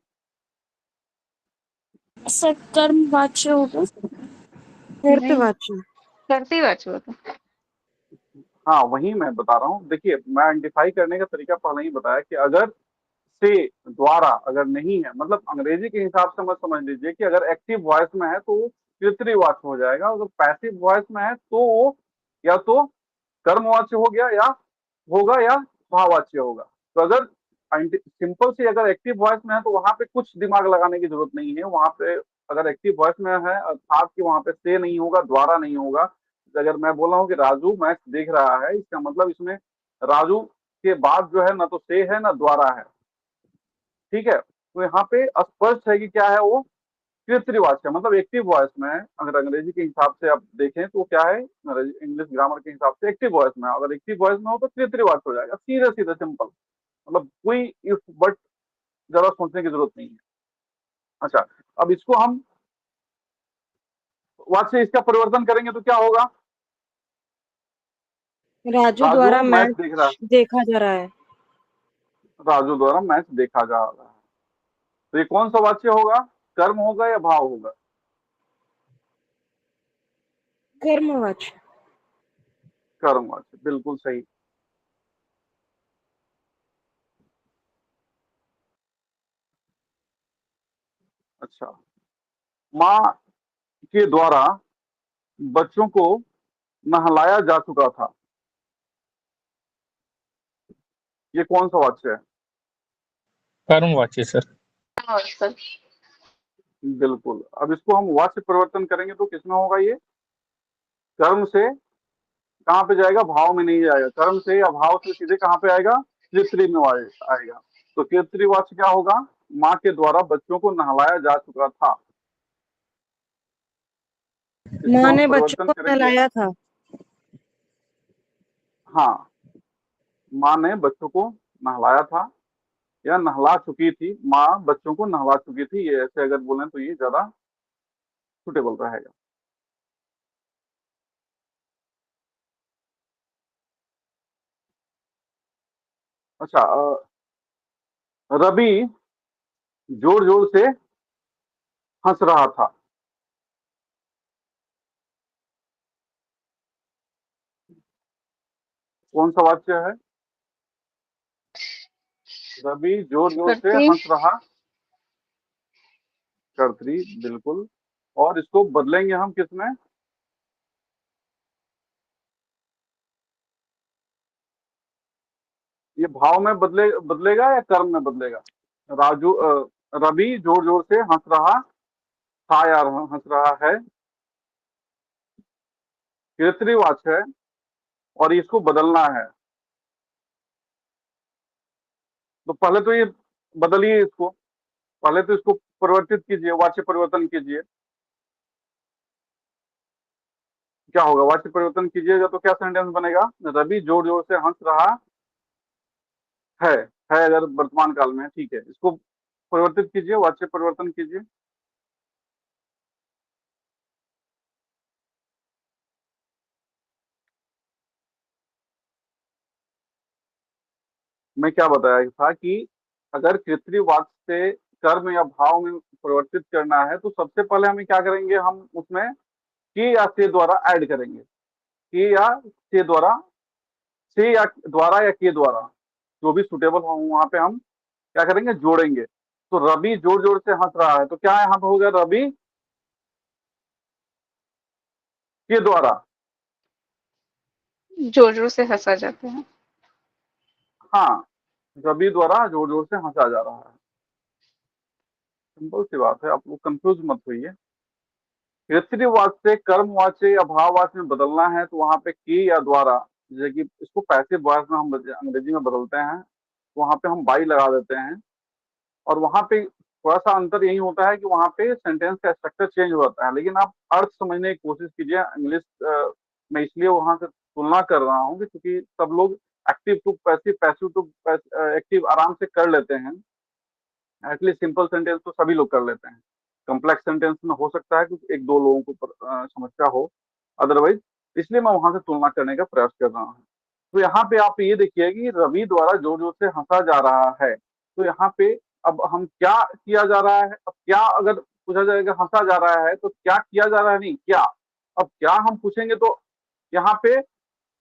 सर कर्मवाच्य होगा। नहीं, कर्तवाच्य। कर्तृवाच्य होता। हाँ, वही मैं बता रहा हूँ। देखिए, मैं आइडेंटिफाई करने का तरीका पहले ही बताया कि अगर से, द्वारा अगर नहीं है, मतलब अंग्रेजी के हिसाब से मत समझ लीजिए कि अगर एक्टिव वॉइस में है तो वो तृतीयवाच्य हो जाएगा, अगर पैसिव वॉइस में है तो वो या तो कर्मवाच्य हो गया या होगा या भाववाच्य होगा। तो अगर सिंपल से अगर एक्टिव वॉइस में है तो वहां पे कुछ दिमाग लगाने की जरूरत नहीं है। वहां पे अगर एक्टिव वॉइस में है अर्थात कि वहां पे से नहीं होगा, द्वारा नहीं होगा। अगर मैं बोल रहा हूँ कि राजू मैच देख रहा है, इसका मतलब इसमें राजू के बाद जो है ना तो से है ना द्वारा है। ठीक है, तो यहाँ पे स्पष्ट है कि क्या है वो तृतीयवाच्य, मतलब एक्टिव वॉइस में है। अगर अंग्रेजी के हिसाब से आप देखें तो क्या है, इंग्लिश ग्रामर के हिसाब से एक्टिव वॉइस में है। अगर एक्टिव वॉइस में हो तो तृतीयवाच्य हो जाएगा, सीधे सीधे सिंपल, मतलब कोई इफ बट ज्यादा सोचने की जरूरत नहीं है। अच्छा, अब इसको हम वाच्य इसका परिवर्तन करेंगे तो क्या होगा? राजू राजू द्वारा मैच मैच देख रहा है, देखा जा रहा है। राजू द्वारा मैच देखा जा रहा है। तो ये कौन सा वाच्य होगा? कर्म होगा या भाव होगा? कर्मवाच्य। कर्म वाच्य, बिल्कुल सही। अच्छा, माँ के द्वारा बच्चों को नहलाया जा चुका था, ये कौन सा वाच्य है? कर्मवाच्य सर। सर। बिल्कुल। अब इसको हम वाच्य परिवर्तन करेंगे तो किसमें होगा ये? कर्म से कहाँ पे जाएगा? भाव में नहीं जाएगा। कर्म से या भाव से सीधे कहाँ पे आएगा? तृतीय में आएगा। तो तृतीय वाच्य क्या होगा? माँ के द्वारा बच्चों को नहलाया जा चुका था। इसको माँ हम ने बच्चों परिवर्तन को करेंगे। नहलाया था। हाँ, माँ ने बच्चों को नहलाया था या नहला चुकी थी। माँ बच्चों को नहला चुकी थी, ये ऐसे अगर बोलें तो ये ज्यादा सुटेबल रहेगा। अच्छा, रवि जोर जोर से हंस रहा था, कौन सा वाच्य है? रवि जोर जोर से कर्तृ। हंस रहा, कर्तरी, बिल्कुल। और इसको बदलेंगे हम किसमें? ये भाव में बदलेगा या कर्म में बदलेगा? राजू रवि जोर जोर से हंस रहा था यार, हंस रहा है, कर्तरीवाच्य है और इसको बदलना है। तो पहले तो ये बदलिए, इसको पहले तो इसको परिवर्तित कीजिए, वाच्य परिवर्तन कीजिए। क्या होगा, वाच्य परिवर्तन कीजिएगा तो क्या सेंटेंस बनेगा, रवि जोर जोर से हंस रहा है है अगर वर्तमान काल में है, ठीक है, इसको परिवर्तित कीजिए, वाच्य परिवर्तन कीजिए। मैं क्या बताया था कि अगर कृत्रिवाच्य से कर्म या भाव में परिवर्तित करना है तो सबसे पहले हमें क्या करेंगे, हम उसमें के या से द्वारा ऐड करेंगे, के या से द्वारा, से या द्वारा या के द्वारा, जो भी सुटेबल हो वहां पे हम क्या करेंगे, जोड़ेंगे। तो रवि जोर जोर से हंस रहा है, तो क्या यहाँ पे हो गया, रवि के द्वारा, जोर जोर से हंसा जाता है। हाँ, रवि द्वारा जोर जोर से हंसा जा रहा है। सिंपल सी बात है, आप लोग कंफ्यूज मत होइए। कृत्रिवाच्य से कर्मवाच्य या भाववाच्य में बदलना है तो वहां पे के या द्वारा, जैसे कि इसको पैसिव वॉइस में हम अंग्रेजी में बदलते हैं, वहां पे हम बाई लगा देते हैं, और वहां पे थोड़ा सा अंतर यही होता है कि वहां पे सेंटेंस का स्ट्रक्चर चेंज हो जाता है, लेकिन आप अर्थ समझने की कोशिश कीजिए। इंग्लिश में इसलिए वहां से तुलना कर रहा हूँ कि क्योंकि सब लोग active to passive, passive to active आराम से कर लेते हैं। एटलीस्ट सिंपल सेंटेंस तो सभी लोग कर लेते हैं, कॉम्प्लेक्स सेंटेंस में हो सकता है कि एक दो लोगों को समस्या हो, अदरवाइज इसलिए मैं वहां से तुलना करने का प्रयास कर रहा हूँ। तो यहाँ पे आप ये देखिए कि रवि द्वारा जोर जोर से हंसा जा रहा है, तो यहाँ पे अब हम क्या किया जा रहा है, अब क्या अगर पूछा जाएगा हंसा जा रहा है तो क्या किया जा रहा है, नहीं क्या, अब क्या हम पूछेंगे तो यहाँ पे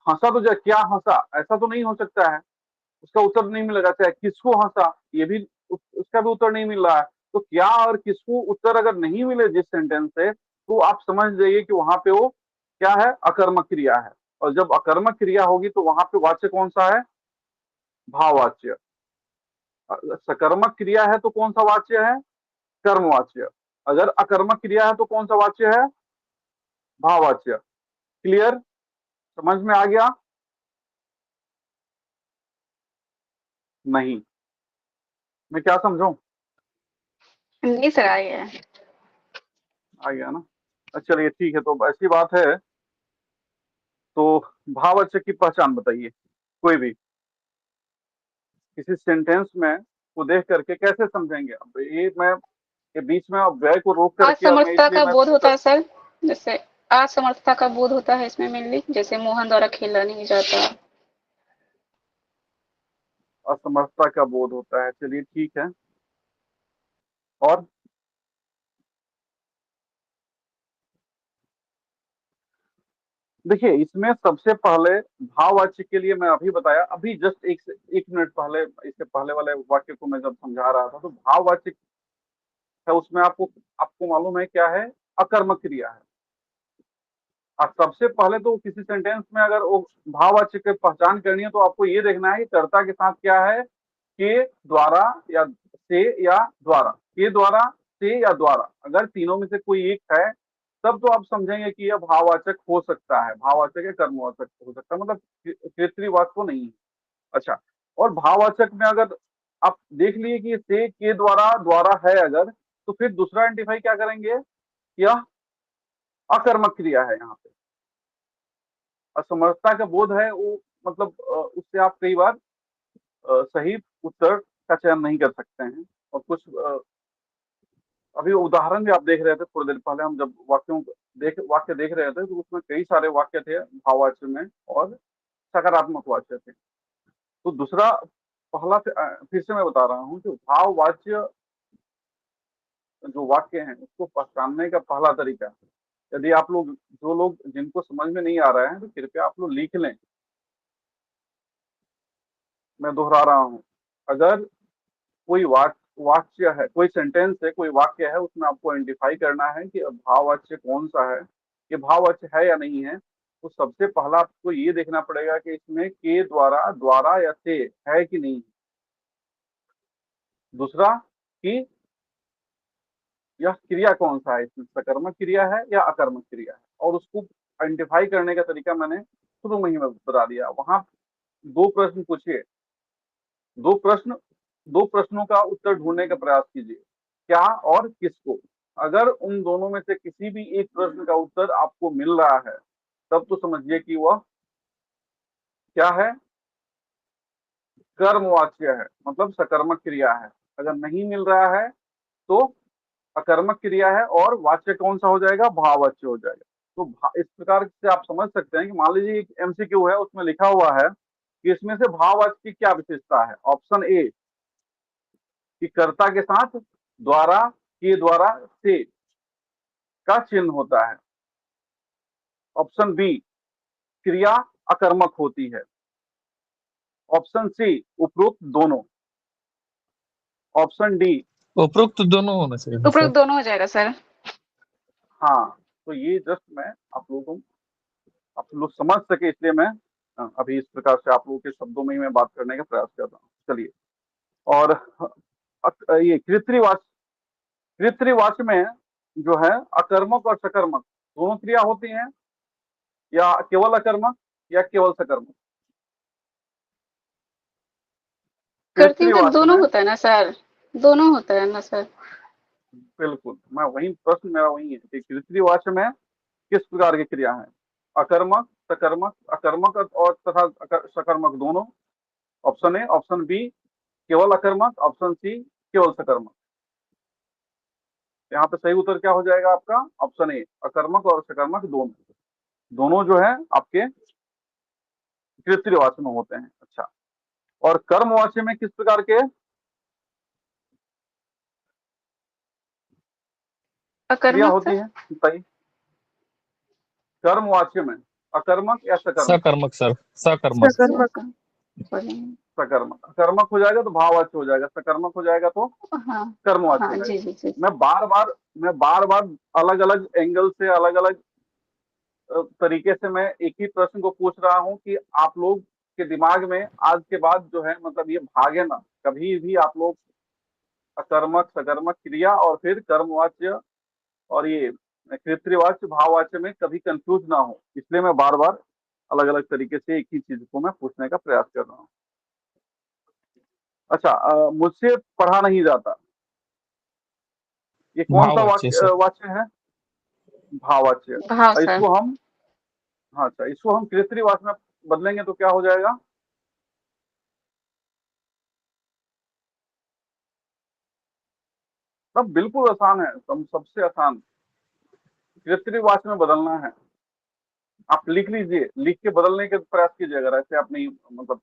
हंसा तो क्या हंसा, ऐसा तो नहीं हो सकता है, उसका उत्तर नहीं मिलेगा, चाहे किसको हंसा ये भी उसका भी उत्तर नहीं मिल रहा है। तो क्या और किसको उत्तर अगर नहीं मिले जिस सेंटेंस से, तो आप समझ जाइए कि वहां पे वो क्या है, अकर्मक क्रिया है, और जब अकर्मक क्रिया होगी तो वहां पे वाच्य कौन सा है, भाववाच्य। सकर्मक क्रिया है तो कौन सा वाच्य है, कर्मवाच्य। अगर अकर्मक क्रिया है तो कौन सा वाच्य है, भाववाच्य। क्लियर, समझ में आ गया, नहीं, मैं क्या समझाऊं, नहीं सर, आ गया है। आ गया ना, अच्छा चलिए ठीक है, तो ऐसी बात है। तो भाववाच्य की पहचान बताइए, कोई भी किसी सेंटेंस में को देख करके कैसे समझेंगे, अब ये मैं के बीच में अब व्यय को रोक करके, और मैं असमर्थता इसलिए का मैं बोध होता है सर, जैसे असमर्थता का बोध होता है इसमें मेनली, जैसे मोहन द्वारा खेला नहीं जाता। असमर्थता का बोध होता है, चलिए ठीक है। और देखिए इसमें सबसे पहले भाववाच्य के लिए मैं अभी बताया, अभी जस्ट एक मिनट पहले, इससे पहले वाले वाक्य को मैं जब समझा रहा था, तो भाववाच्य है उसमें आपको आपको मालूम है क्या है, अकर्मक क्रिया है। और सबसे पहले तो किसी सेंटेंस में अगर वो भाववाच्य की पहचान करनी है तो आपको ये देखना है कि कर्ता के साथ क्या है, के द्वारा या से या द्वारा, के द्वारा से या द्वारा, अगर तीनों में से कोई एक है तब तो आप समझेंगे कि यह भाववाचक हो सकता है, भाववाचक या कर्मवाचक हो सकता है, मतलब कृत्रिवाचक तो नहीं है। अच्छा, और भाववाचक में अगर आप देख लिए कि से के द्वारा द्वारा है अगर, तो फिर दूसरा आइडेंटिफाई क्या करेंगे, यह अकर्मक क्रिया है। यहाँ पे असमर्थता का बोध है वो, मतलब उससे आप कई बार सही उत्तर का चयन नहीं कर सकते हैं। और कुछ अभी उदाहरण भी आप देख रहे थे थोड़ी देर पहले, हम जब वाक्य देख रहे थे तो उसमें कई सारे वाक्य थे भाववाच्य में और सकारात्मक वाच्य थे। तो दूसरा पहला फिर से मैं बता रहा हूँ कि भाववाच्य जो वाक्य हैं उसको पहचानने का पहला तरीका है, यदि आप लोग जो लोग जिनको समझ में नहीं आ रहा है तो कृपया आप लोग लिख लें। मैं दोहरा रहा हूँ, अगर कोई वाक्य है, कोई सेंटेंस है, कोई वाक्य है, उसमें आपको आइडेंटिफाई करना है कि भाववाच्य कौन सा है, ये भाववाच्य है या नहीं है, तो सबसे पहला आपको ये देखना पड़ेगा कि इसमें के द्वारा द्वारा या से है कि नहीं। दूसरा कि यह क्रिया कौन सा है, इसमें सकर्मक क्रिया है या अकर्मक क्रिया है, और उसको आइडेंटिफाई करने का तरीका मैंने शुरू में ही मैं बता दिया। वहां दो प्रश्न पूछिए, दो प्रश्न, दो प्रश्नों का उत्तर ढूंढने का प्रयास कीजिए, क्या और किसको। अगर उन दोनों में से किसी भी एक प्रश्न का उत्तर आपको मिल रहा है तब तो समझिए कि वह क्या है, कर्मवाच्य है, मतलब सकर्मक क्रिया है। अगर नहीं मिल रहा है तो अकर्मक क्रिया है, और वाच्य कौन सा हो जाएगा, भाववाच्य हो जाएगा। तो इस प्रकार से आप समझ सकते हैं कि मान लीजिए एक एमसीक्यू है, उसमें लिखा हुआ है कि इसमें से भाववाच्य की क्या विशेषता है। ऑप्शन ए कि कर्ता के साथ द्वारा, के द्वारा, से का चिन्ह होता है। ऑप्शन बी क्रिया अकर्मक होती है। ऑप्शन सी उपरोक्त दोनों। ऑप्शन डी, उपरोक्त दोनों होना चाहिए सर। उपरोक्त दोनों हो जाएगा सर। हाँ। तो ये जस्ट मैं आप लोग समझ सके इसलिए मैं अभी इस प्रकार से आप लोगों के शब्दों में ही मैं बात करने का प्रयास कर रहा हूँ। चलिए, और ये कृत्रिवाच्य में जो है अकर्मक और सकर्मक दोनों क्रिया होती हैं, या केवल अकर्मक या केवल सकर्मक। कृत्रिम तो कृत्रिवाच्य दोनों में होता है ना सर, दोनों होता है ना सर। बिल्कुल, मैं वही प्रश्न मेरा वही है कि कृत्रिवाच्य में किस प्रकार की क्रिया है, अकर्मक, सकर्मक, अकर्मक और तथा सकर्मक दोनों। ऑप्शन ए, ऑप्शन बी केवल अकर्मक, ऑप्शन सी केवल सकर्मक। यहाँ पे सही उत्तर क्या हो जाएगा आपका, ऑप्शन ए अकर्मक और सकर्मक दोनों। दोनों जो है आपके कृत्रिवाच्य में होते हैं। अच्छा, और कर्मवाच्य में किस प्रकार के, क्रिया अकर्मक होती सर। है बताइए। कर्मवाच्य में अकर्मक या सकर्मक। सकर्मक सर, सकर्मक। सकर्मक। सकर्मक, अकर्मक हो जाएगा तो भाववाच्य हो जाएगा, सकर्मक हो जाएगा तो हाँ कर्मवाच्य हाँ, हो जी जाएगा। जी जी। मैं बार बार अलग अलग एंगल से, अलग अलग तरीके से मैं एक ही प्रश्न को पूछ रहा हूँ कि आप लोग के दिमाग में आज के बाद जो है, मतलब ये भागे ना कभी भी आप लोग अकर्मक, सकर्मक क्रिया और फिर कर्मवाच्य और ये कृत्रिवाच्य, भाववाच्य में कभी कंफ्यूज ना हो, इसलिए मैं बार बार अलग अलग तरीके से एक ही चीज को मैं पूछने का प्रयास कर रहा हूँ। अच्छा, मुझसे पढ़ा नहीं जाता, ये कौन सा भाववाच्य सर। वाच्य है, भाववाच्य। भाव और सर। इसको हम, हाँ अच्छा, इसको हम कृत्रिवाच्य में बदलेंगे तो क्या हो जाएगा, सब बिल्कुल आसान है, सबसे आसान कृत्रिवाच्य में बदलना है। आप लिख लीजिए, लिख के बदलने के प्रयास कीजिए, अगर ऐसे आप नहीं, मतलब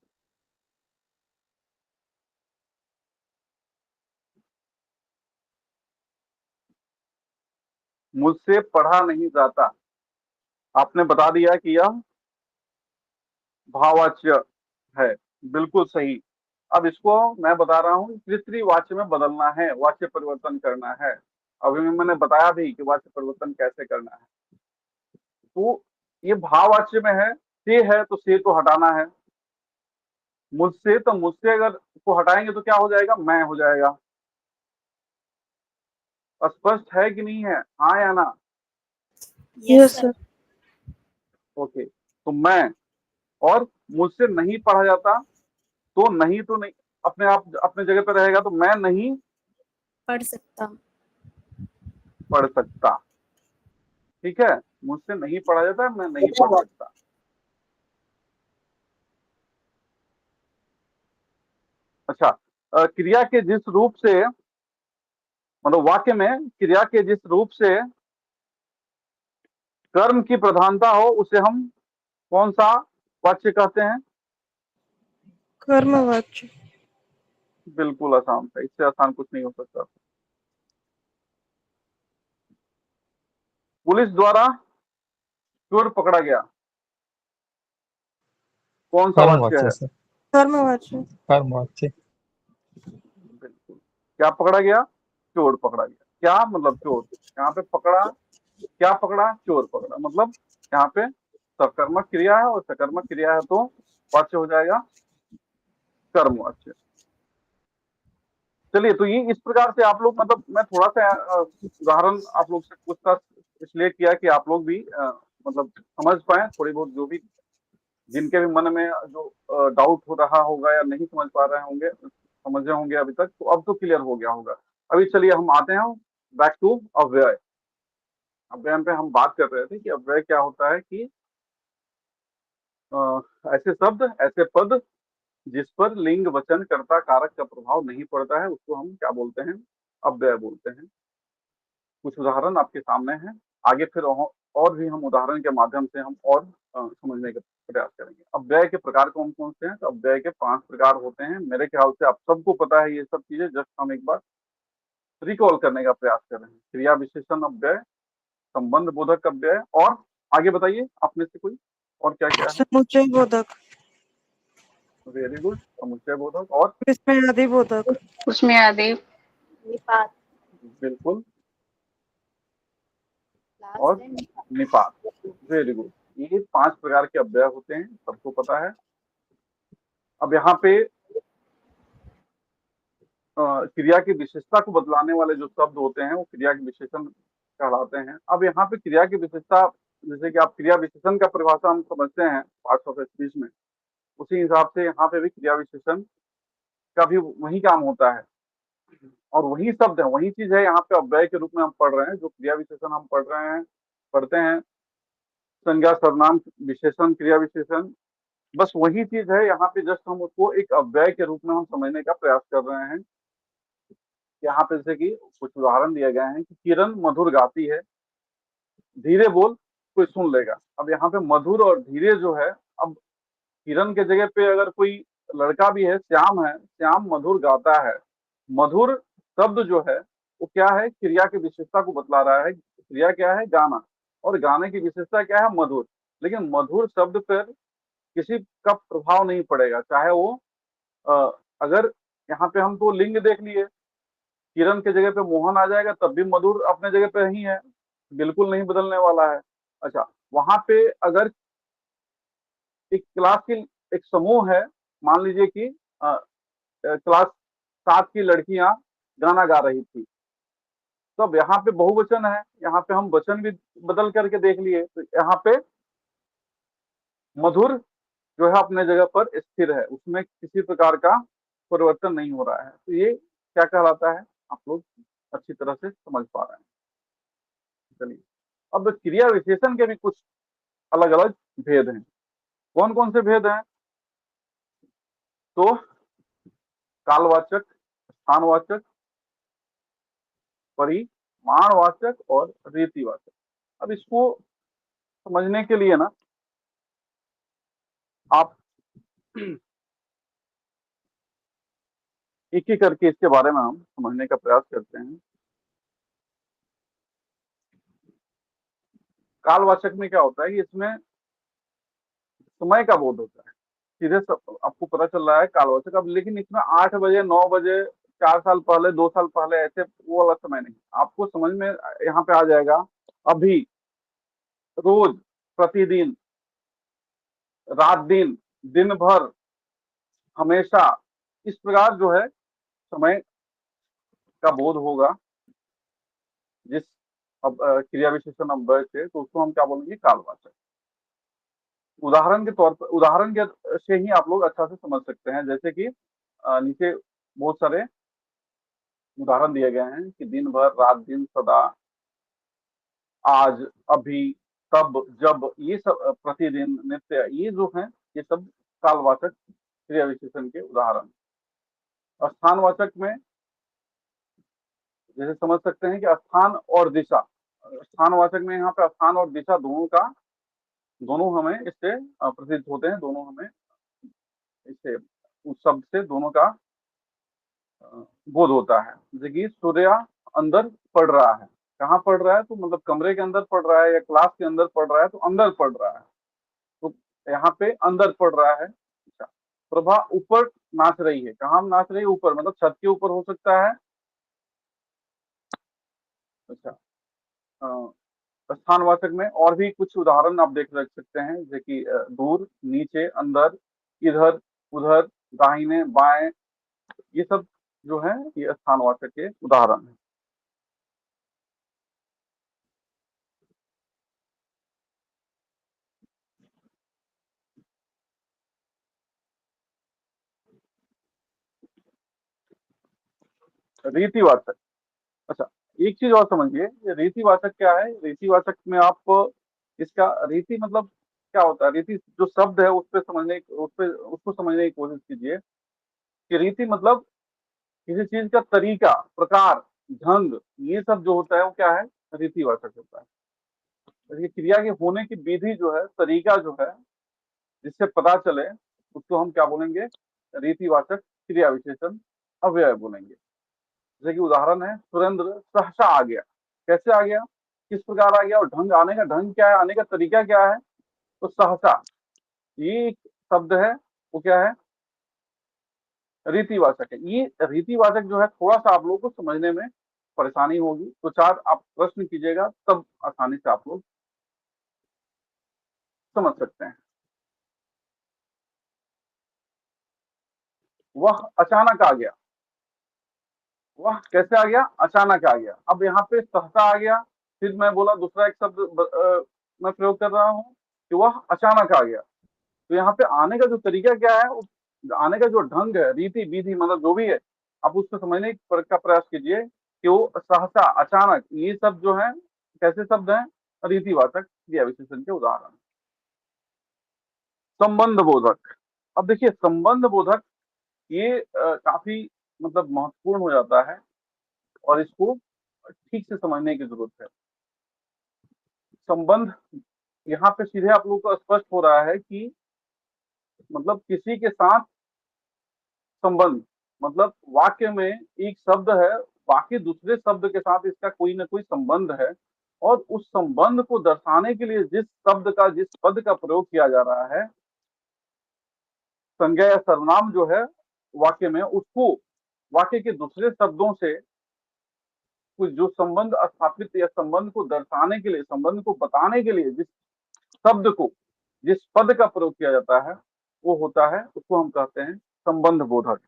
मुझसे पढ़ा नहीं जाता, आपने बता दिया कि यह भाववाच्य है, बिल्कुल सही। अब इसको मैं बता रहा हूँ कृत्रिवाच्य में बदलना है, वाच्य परिवर्तन करना है। अभी मैंने बताया भी कि वाच्य परिवर्तन कैसे करना है। तो ये भाववाच्य में है तो से तो हटाना है। मुझसे, तो मुझसे अगर को हटाएंगे तो क्या हो जाएगा, मैं हो जाएगा। स्पष्ट है कि नहीं है, हाँ या ना। Yes sir. ओके, तो मैं, और मुझसे नहीं पढ़ा जाता, तो नहीं, तो नहीं अपने आप अपने जगह पे रहेगा, तो मैं नहीं पढ़ सकता। पढ़ सकता। ठीक है, मुझसे नहीं पढ़ा जाता, मैं नहीं पढ़ सकता। अच्छा, क्रिया के जिस रूप से, मतलब वाक्य में क्रिया के जिस रूप से कर्म की प्रधानता हो, उसे हम कौन सा वाच्य कहते हैं। कर्मवाच्य। बिल्कुल आसान था, इससे आसान कुछ नहीं हो सकता। पुलिस द्वारा चोर पकड़ा गया, कौन सा वाक्य कर्मवाच्य है। सर। कर्मवाच्य। कर्मवाच्य। बिल्कुल, क्या पकड़ा गया, चोर पकड़ा गया। क्या मतलब चोर, यहाँ पे पकड़ा, क्या पकड़ा, चोर पकड़ा, मतलब यहाँ पे सकर्मक क्रिया है, और सकर्मक क्रिया है तो वाच्य हो जाएगा कर्मवाच्य। चलिए, तो ये इस प्रकार से आप लोग, मतलब मैं थोड़ा सा उदाहरण आप लोग से पूछता इसलिए किया कि आप लोग भी मतलब समझ पाए थोड़ी बहुत, जो भी जिनके भी मन में जो डाउट हो रहा होगा या नहीं समझ पा रहे होंगे, समझे होंगे अभी तक, तो अब तो क्लियर हो गया होगा। अभी चलिए हम आते हैं बैक टू अव्यय। अव्यय पे हम बात कर रहे थे कि अव्यय क्या होता है, कि ऐसे शब्द, ऐसे पद जिस पर लिंग, वचन, कर्ता, कारक का प्रभाव नहीं पड़ता है उसको हम क्या बोलते हैं? अव्यय बोलते हैं। कुछ उदाहरण आपके सामने हैं। आगे फिर और भी हम उदाहरण के माध्यम से हम और समझने का प्रयास करेंगे। अव्यय के प्रकार कौन-कौन से हैं? तो अव्यय के 5 प्रकार होते हैं। मेरे ख्याल से आप सबको पता है ये सब चीज़ें, जस्ट हम एक बार रिकॉल करने का प्रयास कर रहे हैं। क्रिया विशेषण अव्यय, संबंध बोधक अव्यय, और आगे बताइए आप में से कोई और क्या-क्या है? समुच्चय बोधक, वेरी गुड। समुच्चय बोधक और विस्मयादि बोधक, उसमें आदि निपात, बिल्कुल, और निपात। Very good. ये 5 प्रकार के अव्यय होते हैं, सबको पता है। अब यहाँ पे क्रिया की विशेषता को बतलाने वाले जो शब्द होते हैं वो क्रिया के विशेषण कहलाते हैं। अब यहाँ पे क्रिया की विशेषता, जैसे कि आप क्रिया विशेषण का परिभाषा हम समझते हैं पार्ट्स ऑफ स्पीच में, उसी हिसाब से यहाँ पे भी क्रिया विशेषण का भी वही काम होता है और वही शब्द है, वही चीज है यहाँ पे अव्यय के रूप में हम पढ़ रहे हैं। जो क्रिया विशेषण हम पढ़ते हैं संज्ञा, सर्वनाम, विशेषण, क्रिया विशेषण, बस वही चीज है यहाँ पे। जस्ट हम उसको एक अव्यय के रूप में हम समझने का प्रयास कर रहे हैं। यहाँ पे जैसे कि कुछ उदाहरण दिए गए हैं कि किरण मधुर गाती है, धीरे बोल कोई सुन लेगा। अब यहाँ पे मधुर और धीरे जो है, अब किरण के जगह पे अगर कोई लड़का भी है, श्याम है, श्याम मधुर गाता है। मधुर शब्द जो है वो क्या है? क्रिया की विशेषता को बतला रहा है। क्रिया क्या है? गाना, और गाने की विशेषता क्या है? मधुर। लेकिन मधुर शब्द पर किसी का प्रभाव नहीं पड़ेगा, चाहे वो अगर यहाँ पे हम तो लिंग देख लिए, किरण के जगह पे मोहन आ जाएगा तब भी मधुर अपने जगह पे ही है, बिल्कुल नहीं बदलने वाला है। अच्छा, वहां पे अगर एक क्लास की एक समूह है, मान लीजिए कि क्लास 7 की लड़कियां गाना गा रही थी, तो अब यहाँ पे बहुवचन है, यहाँ पे हम वचन भी बदल करके देख लिए, तो यहाँ पे मधुर जो है अपने जगह पर स्थिर है, उसमें किसी प्रकार का परिवर्तन नहीं हो रहा है। तो ये क्या कहलाता है? आप लोग अच्छी तरह से समझ पा रहे हैं। चलिए, अब क्रिया विशेषण के भी कुछ अलग अलग भेद हैं। कौन कौन से भेद हैं? तो कालवाचक, स्थानवाचक, परिमाणवाचक और रीतिवाचक। अब इसको समझने के लिए ना आप एक एक करके इसके बारे में हम समझने का प्रयास करते हैं। कालवाचक में क्या होता है कि इसमें समय का बोध होता है, सीधे सब आपको पता चल रहा है कालवाचक। अब लेकिन इसमें 8 बजे, 9 बजे, 4 साल पहले, 2 साल पहले, ऐसे वो वाला समय नहीं, आपको समझ में यहाँ पे आ जाएगा। अभी, रोज, प्रतिदिन, रात दिन, दिन भर, हमेशा, इस प्रकार जो है समय का बोध होगा जिस अब क्रिया विशेषण अव्यय से, तो उसको हम क्या बोलेंगे? कालवाचक। उदाहरण के तौर पर, उदाहरण के से ही आप लोग अच्छा से समझ सकते हैं। जैसे कि नीचे बहुत सारे उदाहरण दिए गए हैं कि दिन भर, रात दिन, सदा, आज, अभी, तब, जब, ये सब प्रतिदिन, नित्य, ये जो हैं ये सब कालवाचक क्रिया विशेषण के उदाहरण। स्थानवाचक में जैसे समझ सकते हैं कि स्थान और दिशा, स्थानवाचक में यहाँ पे स्थान और दिशा दोनों हमें इससे प्रसिद्ध होते हैं, दोनों हमें इससे, उस शब्द से दोनों का बोध होता है। जैसे कि सूर्य अंदर पढ़ रहा है, कहाँ पढ़ रहा है? तो मतलब कमरे के अंदर पढ़ रहा है या क्लास के अंदर पढ़ रहा है, तो अंदर पढ़ रहा है, तो यहाँ पे अंदर पढ़ रहा है। अच्छा, प्रभा ऊपर नाच रही है, कहाँ नाच रही है? ऊपर, मतलब छत के ऊपर हो सकता है। अच्छा, स्थानवाचक में और भी कुछ उदाहरण आप देख रख सकते हैं, जैसे कि दूर, नीचे, अंदर, इधर, उधर, दाहिने, बाएं, ये सब जो है ये स्थानवाचक के उदाहरण हैं। रीतिवाचक, अच्छा, एक चीज और समझिए, ये रीतिवाचक क्या है? रीतिवाचक में आप इसका रीति मतलब क्या होता है रीति, जो शब्द है उसको समझने की कोशिश कीजिए कि रीति मतलब किसी चीज का तरीका, प्रकार, ढंग, ये सब जो होता है वो क्या है, रीतिवाचक होता है। देखिए क्रिया के होने की विधि जो है, तरीका जो है, जिससे पता चले, उसको हम क्या बोलेंगे, रीतिवाचक क्रिया विशेषण अव्यय बोलेंगे। जैसे कि उदाहरण है, सुरेंद्र सहसा आ गया। कैसे आ गया, किस प्रकार आ गया, और ढंग, आने का ढंग क्या है, आने का तरीका क्या है, तो सहसा, ये एक शब्द है, वो क्या है, रीतिवाचक है। ये रीतिवाचक जो है थोड़ा सा आप लोगों को समझने में परेशानी होगी, तो चार आप प्रश्न कीजिएगा तब आसानी से आप लोग समझ सकते हैं। वह अचानक आ गया, वह कैसे आ गया, अचानक आ गया। अब यहाँ पे सहसा आ गया, फिर मैं बोला दूसरा एक शब्द मैं प्रयोग कर रहा हूँ कि वह अचानक आ गया। तो यहाँ पे आने का जो तरीका क्या है, आने का जो ढंग है, रीति विधि, मतलब जो भी है, आप उसको समझने का प्रयास कीजिए कि वो सहसा, अचानक, ये सब जो है कैसे शब्द हैं, रीतिवाचक क्रिया विशेषण के उदाहरण। संबंध बोधक। अब देखिए संबंध बोधक ये काफी मतलब महत्वपूर्ण हो जाता है और इसको ठीक से समझने की जरूरत है। संबंध, यहाँ पे सीधे आप लोगों को स्पष्ट हो रहा है कि मतलब किसी के साथ संबंध, मतलब वाक्य में एक शब्द है, बाकी दूसरे शब्द के साथ इसका कोई ना कोई संबंध है, और उस संबंध को दर्शाने के लिए जिस शब्द का, जिस पद का प्रयोग किया जा रहा है, संज्ञा या सर्वनाम जो है वाक्य में, उसको वाक्य के दूसरे शब्दों से कुछ जो संबंध स्थापित या संबंध को दर्शाने के लिए, संबंध को बताने के लिए जिस शब्द को, जिस पद का प्रयोग किया जाता है, वो होता है, उसको हम कहते हैं संबंध बोधक।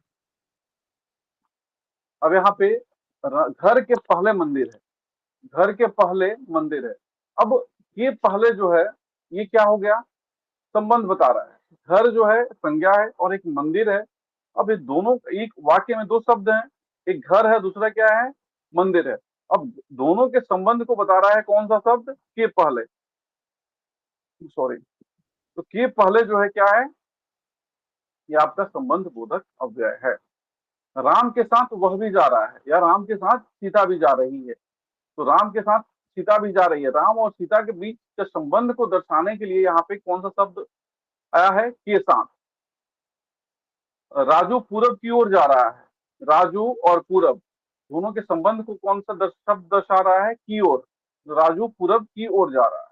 अब यहाँ पे घर के पहले मंदिर है, घर के पहले मंदिर है। अब ये पहले जो है ये क्या हो गया, संबंध बता रहा है। घर जो है संज्ञा है और एक मंदिर है। अब ये दोनों, एक वाक्य में दो शब्द हैं, एक घर है, दूसरा क्या है, मंदिर है। अब दोनों के संबंध को बता रहा है कौन सा शब्द, के पहले, सॉरी, तो के पहले जो है क्या है, ये आपका संबंध बोधक अव्यय है। राम के साथ वह भी जा रहा है, या राम के साथ सीता भी जा रही है। तो राम के साथ सीता भी जा रही है, राम और सीता के बीच के संबंध को दर्शाने के लिए यहाँ पे कौन सा शब्द आया है, के साथ। राजू पूरब की ओर जा रहा है, राजू और पूरब दोनों के संबंध को कौन सा शब्द दर्शा रहा है, की ओर, राजू पूरब की ओर जा रहा है।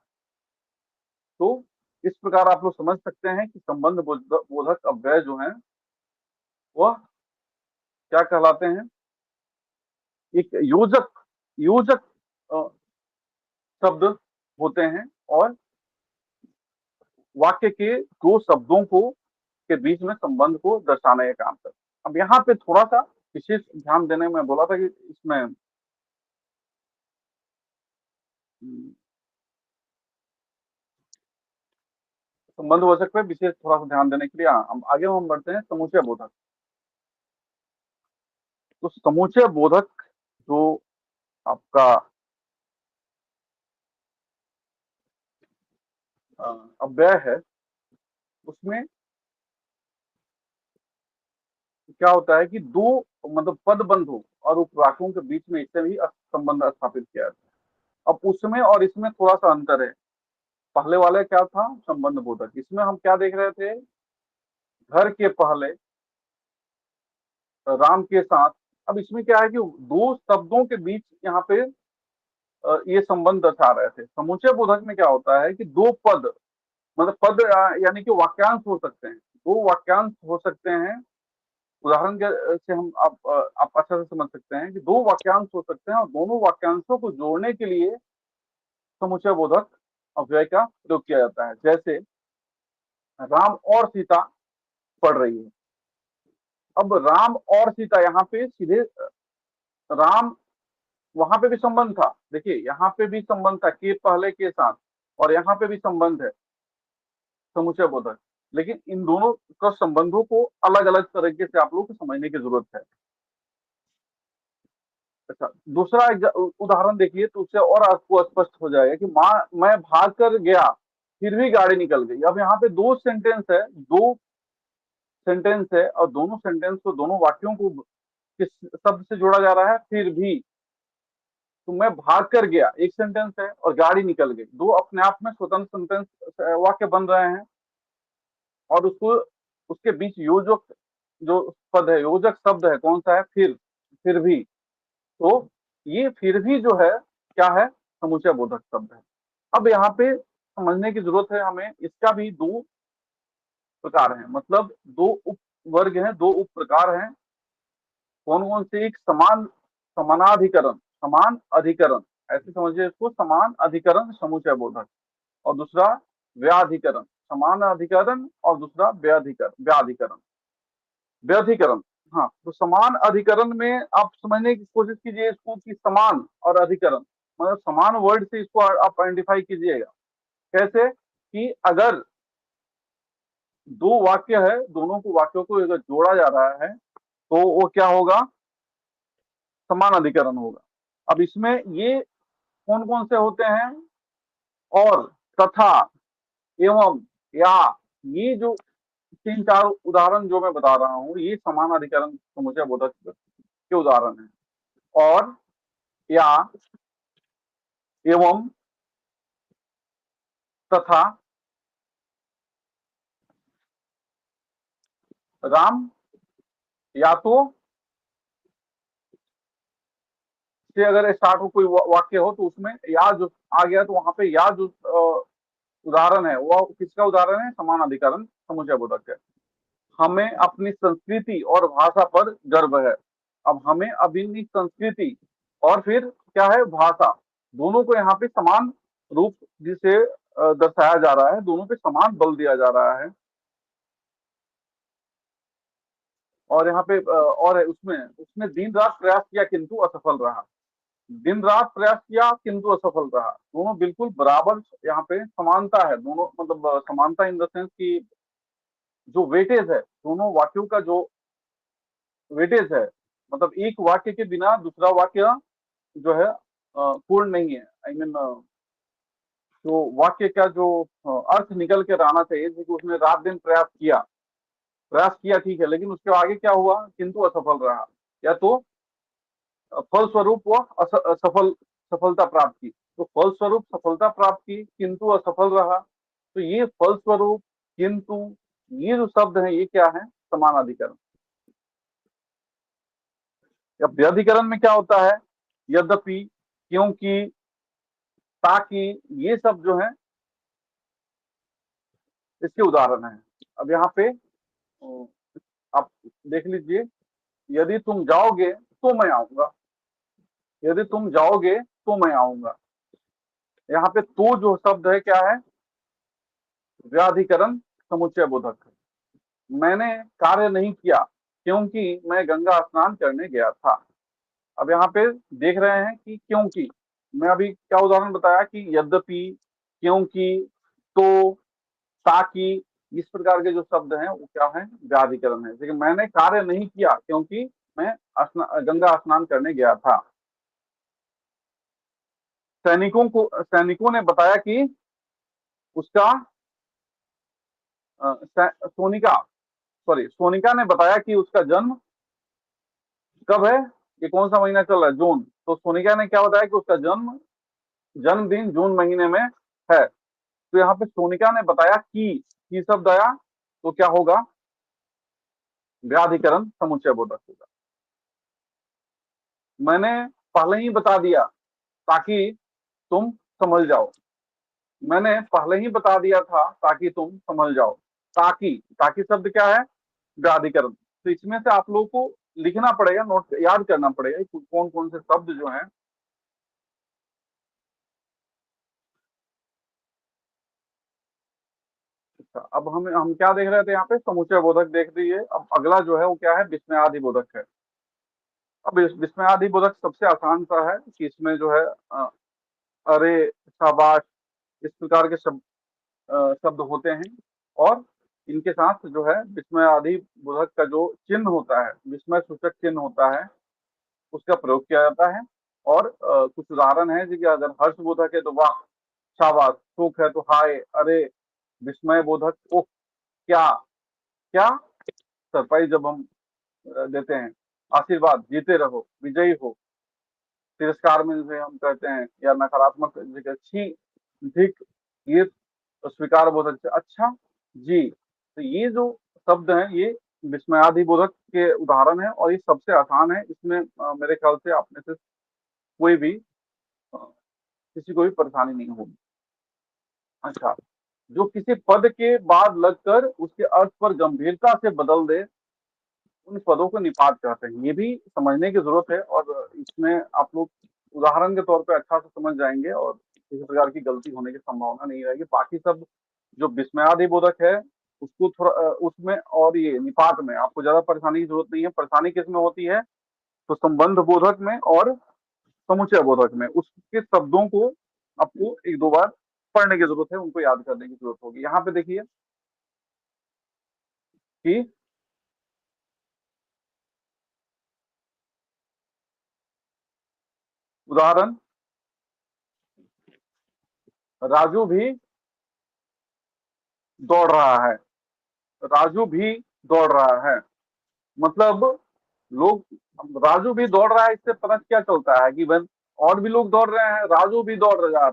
तो इस प्रकार आप लोग समझ सकते हैं कि संबंध बोधक अव्यय जो है वह क्या कहलाते हैं, एक योजक, योजक शब्द होते हैं, और वाक्य के दो शब्दों को के बीच में संबंध को दर्शाने का काम करते हैं। अब यहाँ पे थोड़ा सा विशेष ध्यान देने में बोला था कि इसमें संबंध बोधक पे विशेष थोड़ा सा ध्यान देने के लिए हम आगे हम बढ़ते हैं समुच्चय बोधक। तो समुच्चय बोधक जो आपका अव्यय है, उसमें क्या होता है कि दो मतलब पद बंधु और उपवाक्यों के बीच में इससे भी संबंध स्थापित किया जाता है। अब उसमें और इसमें थोड़ा सा अंतर है। पहले वाले क्या था, संबंध बोधक, इसमें हम क्या देख रहे थे, घर के पहले राम के साथ। अब इसमें क्या है कि दो शब्दों के बीच यहाँ पे ये संबंध दर्शा रहे थे। समुच्चय बोधक में क्या होता है कि दो पद, मतलब पद यानी कि वाक्यांश हो सकते हैं, दो वाक्यांश हो सकते हैं। उदाहरण से हम आप अच्छा से समझ सकते हैं कि दो वाक्यांश हो सकते हैं और दोनों वाक्यांशों को जोड़ने के लिए समुच्चय बोधक अव्यय का प्रयोग किया जाता है। जैसे राम और सीता पढ़ रही है। अब राम और सीता, यहाँ पे सीधे राम, वहां पे भी संबंध था, देखिए यहाँ पे भी संबंध था के पहले के साथ, और यहाँ पे भी संबंध है समुच्चय बोधक, लेकिन इन दोनों का संबंधों को अलग अलग तरीके से आप लोग को समझने की जरूरत है। अच्छा, दूसरा उदाहरण देखिए तो उससे और आपको स्पष्ट हो जाएगा कि माँ, मैं भाग कर गया, फिर भी गाड़ी निकल गई। अब यहाँ पे दो सेंटेंस है और दोनों सेंटेंस को, दोनों वाक्यों को किस शब्द से जोड़ा जा रहा है? फिर भी। तो मैं भाग कर गया एक सेंटेंस है और गाड़ी निकल गई, दो अपने आप में स्वतंत्र सेंटेंस वाक्य बन रहे हैं। और उसको, उसके बीच योजक जो पद है, योजक शब्द है, कौन सा है? फिर भी। तो ये फिर भी जो है क्या है? समुच्चय बोधक शब्द है। अब यहाँ पे समझने की जरूरत है हमें, इसका भी दो प्रकार हैं, मतलब दो उप वर्ग हैं, दो उप प्रकार हैं। कौन कौन से? एक समान अधिकरण, ऐसे समझिए इसको, समान अधिकरण समुच्चय बोधक। और दूसरा व्याधिकरण, समान अधिकरण और दूसरा व्याधिकरण। हाँ, तो समान अधिकरण में आप समझने की कोशिश कीजिए इसको कि समान और अधिकरण, मतलब समान वर्ड से इसको आप आइडेंटिफाई कीजिएगा। कैसे? कि अगर दो वाक्य है, दोनों को वाक्यों को अगर जोड़ा जा रहा है तो वो क्या होगा? समान अधिकरण होगा। अब इसमें ये कौन कौन से होते हैं? और, तथा, एवं, या, ये जो तीन चार उदाहरण जो मैं बता रहा हूं, ये समान अधिकरण समुच्चय बोधक के उदाहरण हैं। और, या, एवं, तथा, राम, या तो से अगर स्टार्ट हो कोई वाक्य हो तो उसमें या जो आ गया तो वहां पे या जो उदाहरण है वो किसका उदाहरण है? समान अधिकरण समुच्चय बोधक है। हमें अपनी संस्कृति और भाषा पर गर्व है। अब हमें अपनी संस्कृति और फिर क्या है? भाषा, दोनों को यहाँ पे समान रूप जिसे दर्शाया जा रहा है, दोनों पे समान बल दिया जा रहा है। और यहाँ पे और है, उसने दिन रात प्रयास किया किंतु असफल रहा। दिन रात प्रयास किया किंतु असफल रहा, दोनों बिल्कुल बराबर, यहाँ पे समानता है दोनों, मतलब समानता इन द सेंस की जो वेटेज है, दोनों वाक्यों का जो वेटेज है, मतलब एक वाक्य के बिना दूसरा वाक्य जो है पूर्ण नहीं है। आई मीन तो वाक्य का जो अर्थ निकल कर आना चाहिए कि उसने रात दिन प्रयास किया ठीक है, लेकिन उसके आगे क्या हुआ? किंतु असफल रहा, या तो फलस्वरूप वो सफलता प्राप्त की। तो फलस्वरूप सफलता प्राप्त की किंतु असफल रहा, तो ये फलस्वरूप, किंतु, ये जो शब्द है ये क्या है? समान अधिकरण। या व्याधिकरण में क्या होता है? यद्यपि, क्योंकि, ताकि, ये सब जो है इसके उदाहरण है। अब यहाँ पे आप देख लीजिए, यदि तुम जाओगे तो मैं आऊंगा, यदि तुम जाओगे तो मैं आऊंगा। यहाँ पे तो जो शब्द है क्या है? व्याधिकरण समुच्चय बोधक है। मैंने कार्य नहीं किया क्योंकि मैं गंगा स्नान करने गया था। अब यहाँ पे देख रहे हैं कि क्योंकि, मैं अभी क्या उदाहरण बताया कि यद्यपि, क्योंकि, तो, ताकि, इस प्रकार के जो शब्द हैं वो क्या है? व्याधिकरण है। लेकिन मैंने कार्य नहीं किया क्योंकि मैं गंगा स्नान करने गया था। सैनिकों ने बताया कि उसका सोनिका ने बताया कि उसका जन्म कब है? ये कौन सा महीना चल रहा है? जून। तो सोनिका ने क्या बताया कि उसका जन्मदिन जून महीने में है। तो यहाँ पे सोनिका ने बताया कि शब्द आया तो क्या होगा? व्याधिकरण समुच्चय बोधक होगा। मैंने पहले ही बता दिया ताकि तुम समझ जाओ। मैंने पहले ही बता दिया था ताकि तुम समझ जाओ। ताकि शब्द क्या है? व्याधिकरण। तो इसमें से आप लोगों को लिखना पड़ेगा, नोट याद करना पड़ेगा कौन कौन से शब्द जो हैं। अच्छा, अब हम क्या देख रहे थे यहाँ पे? समुच्चय बोधक देख रही है। अब अगला जो है वो क्या है? विस्मयादि बोधक है। अब विस्मयादि बोधक सबसे आसान सा है कि इसमें जो है अरे, शाबाश, इस प्रकार के शब्द होते हैं। और इनके साथ जो है विस्मयादि बोधक का जो चिन्ह होता है, विस्मय सूचक चिन्ह होता है, उसका प्रयोग किया जाता है। और कुछ उदाहरण है कि अगर हर्ष बोधक है तो वाह, शाबाश, सुख है तो हाय, अरे, विस्मय बोधक, ओह, क्या, क्या, सरप्राइज जब हम देते हैं, आशीर्वाद, जीते रहो, विजयी हो, तिरस्कार में जैसे हम कहते हैं, या नकारात्मक जगह छी, धिक, ये स्वीकार बोधक से अच्छा, जी। तो ये जो शब्द हैं ये विस्मयादि बोधक के उदाहरण है, और ये सबसे आसान है। इसमें मेरे ख्याल से आप में से कोई भी किसी को भी परेशानी नहीं होगी। अच्छा, जो किसी पद के बाद लगकर उसके अर्थ पर गंभीरता से बदल दे, उन पदों को निपात कहते हैं। ये भी समझने की जरूरत है, और इसमें आप लोग उदाहरण के तौर पे अच्छा से समझ जाएंगे, और किसी प्रकार की गलती होने की संभावना नहीं रहेगी। बाकी सब जो विस्मयादि बोधक है उसको थोड़ा उसमें, और ये निपात में आपको ज्यादा परेशानी की जरूरत नहीं है। परेशानी किसमें होती है? तो संबंध बोधक में और समुचय बोधक में। उसके शब्दों को आपको एक दो बार पढ़ने की जरूरत है, उनको याद करने की जरूरत होगी। यहाँ पे देखिए कि उदाहरण, राजू भी दौड़ रहा है, राजू भी दौड़ रहा है, मतलब लोग, राजू भी दौड़ रहा है, इससे पता क्या चलता है कि बस और भी लोग दौड़ रहे हैं, राजू भी दौड़ रहा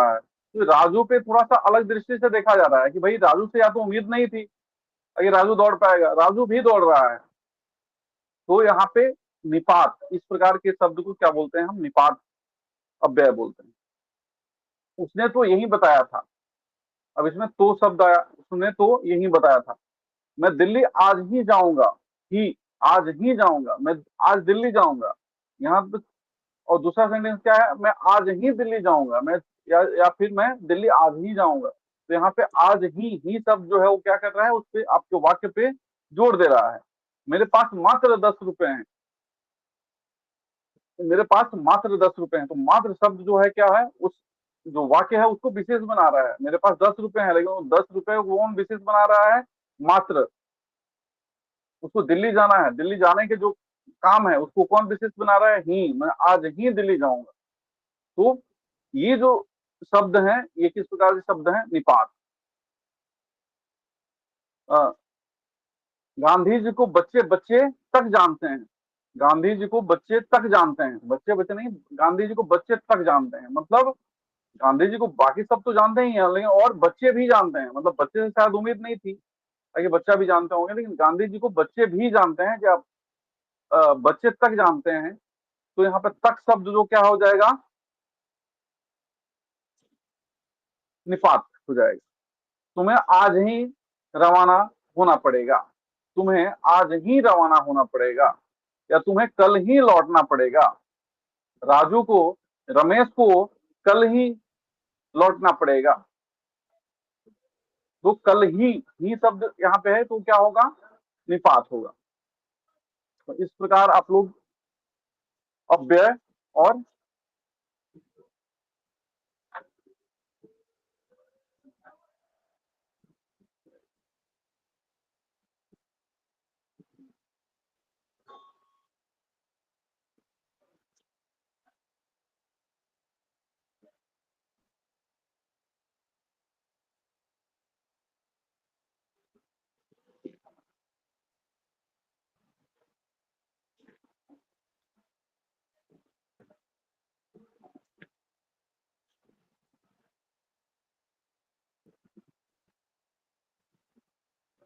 है। तो राजू पे थोड़ा सा अलग दृष्टि से देखा जा रहा है कि भाई राजू से या तो उम्मीद नहीं थी कि राजू दौड़ पाएगा, राजू भी दौड़ रहा है। तो यहाँ पे निपात, इस प्रकार के शब्द को क्या बोलते हैं हम? निपात अव्यय बोलते हैं। उसने तो यही बताया था, अब इसमें तो शब्द आया, उसने तो यही बताया था, मैं दिल्ली आज ही जाऊंगा, ही, आज ही जाऊंगा, मैं आज दिल्ली जाऊंगा। यहाँ पे और दूसरा सेंटेंस क्या है? मैं आज ही दिल्ली जाऊंगा, मैं, या फिर मैं दिल्ली आज ही जाऊंगा। तो यहाँ पे आज ही शब्द जो है वो क्या कर रहा है? उस पे, आपके वाक्य पे जोर दे रहा है। मेरे पास मात्र 10 रुपए हैं, मेरे पास मात्र 10 रुपए हैं। तो मात्र शब्द जो है क्या है? उस जो वाक्य है उसको विशेष बना रहा है। मेरे पास 10 रुपए हैं, लेकिन वो 10 रुपए को कौन विशेष बना रहा है? मात्र। उसको दिल्ली जाना है, दिल्ली जाने के जो काम है उसको कौन विशेष बना रहा है? ही, मैं आज ही दिल्ली जाऊंगा। तो ये जो शब्द हैं ये किस प्रकार के शब्द हैं? निपात। अ, गांधी जी को बच्चे बच्चे तक जानते हैं, गांधी जी को बच्चे तक जानते हैं, बच्चे बच्चे नहीं, गांधी जी को बच्चे तक जानते हैं। मतलब गांधी जी को बाकी सब तो जानते ही हैं, लेकिन और बच्चे भी जानते हैं। मतलब बच्चे से शायद उम्मीद नहीं थी कि बच्चा भी जानते होंगे, लेकिन गांधी जी को बच्चे भी जानते हैं। कि आप बच्चे तक जानते हैं, तो यहाँ पे तक शब्द जो क्या हो जाएगा? निपात हो जाएगा। तुम्हें आज ही रवाना होना पड़ेगा, तुम्हें आज ही रवाना होना पड़ेगा, या तुम्हें कल ही लौटना पड़ेगा। राजू को, रमेश को कल ही लौटना पड़ेगा। तो कल ही शब्द यहाँ पे है, तो क्या होगा? निपात होगा। तो इस प्रकार आप लोग अव्यय और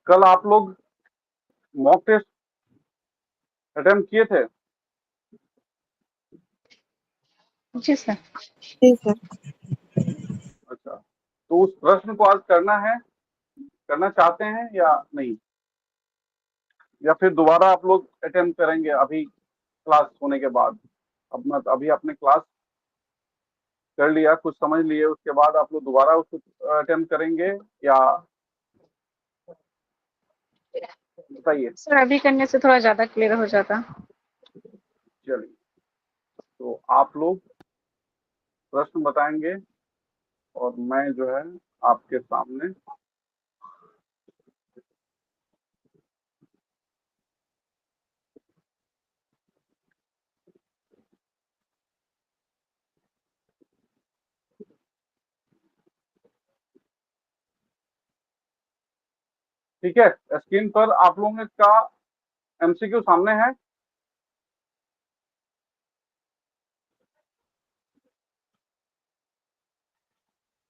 कल आप लोग मॉक टेस्ट अटेम्प्ट किए थे? जी सर। जी सर। अच्छा, तो उस प्रश्न को आज करना है, करना चाहते हैं या नहीं, या फिर दोबारा आप लोग अटेम्प्ट करेंगे अभी क्लास होने के बाद? अपना अभी आपने क्लास कर लिया, कुछ समझ लिए, उसके बाद आप लोग दोबारा उसको अटेम्प्ट करेंगे या? बताइए। सर अभी करने से थोड़ा ज्यादा क्लियर हो जाता। चलिए, तो आप लोग प्रश्न बताएंगे और मैं जो है आपके सामने ठीक है, स्क्रीन पर आप लोगों का एमसीक्यू सामने है।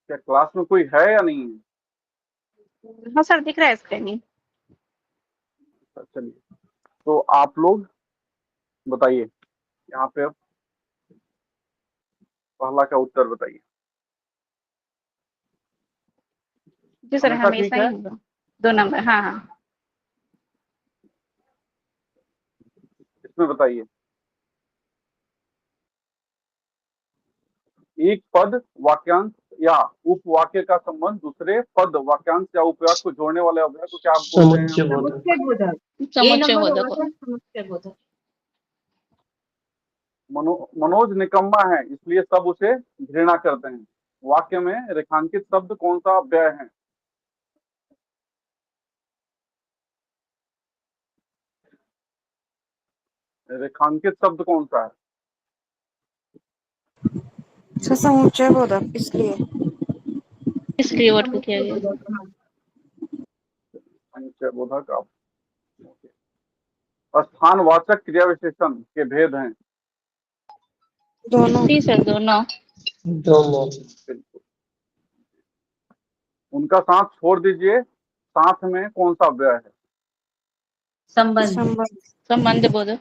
क्या क्लास में कोई है या नहीं है? हाँ सर, दिख रहा है स्क्रीन में। चलिए, तो आप लोग बताइए यहाँ पे अब पहला का उत्तर बताइए। जी सर, हमेशा ठीक हमेशा है? ही होगा 2 नंबर। हाँ हाँ। इसमें बताइए, एक पद वाक्यांश या उपवाक्य का संबंध दूसरे पद वाक्यांश या उपवाक्य को जोड़ने वाले अव्यय को क्या बोलते हैं? समुच्चय बोधक। समुच्चय बोधक। ए समुच्चय नंबर बोधक होगा सर, समुच्चय बोधक। मनोज निकम्मा है इसलिए सब उसे घृणा करते हैं। वाक्य में रेखांकित शब्द कौन सा अव्यय है? रेखांकित शब्द कौन सा है? सर समुच्चय बोधक इसलिए। इसलिए वोट को किया गया। समुच्चय बोधक। आप स्थानवाचक क्रिया विशेषण के भेद हैं। दोनों। जी सर, दोनों। दोनों। बिल्कुल। उनका साथ छोड़ दीजिए, साथ में कौन सा अव्यय है? संबंध। संबंध। संबंध बोधक।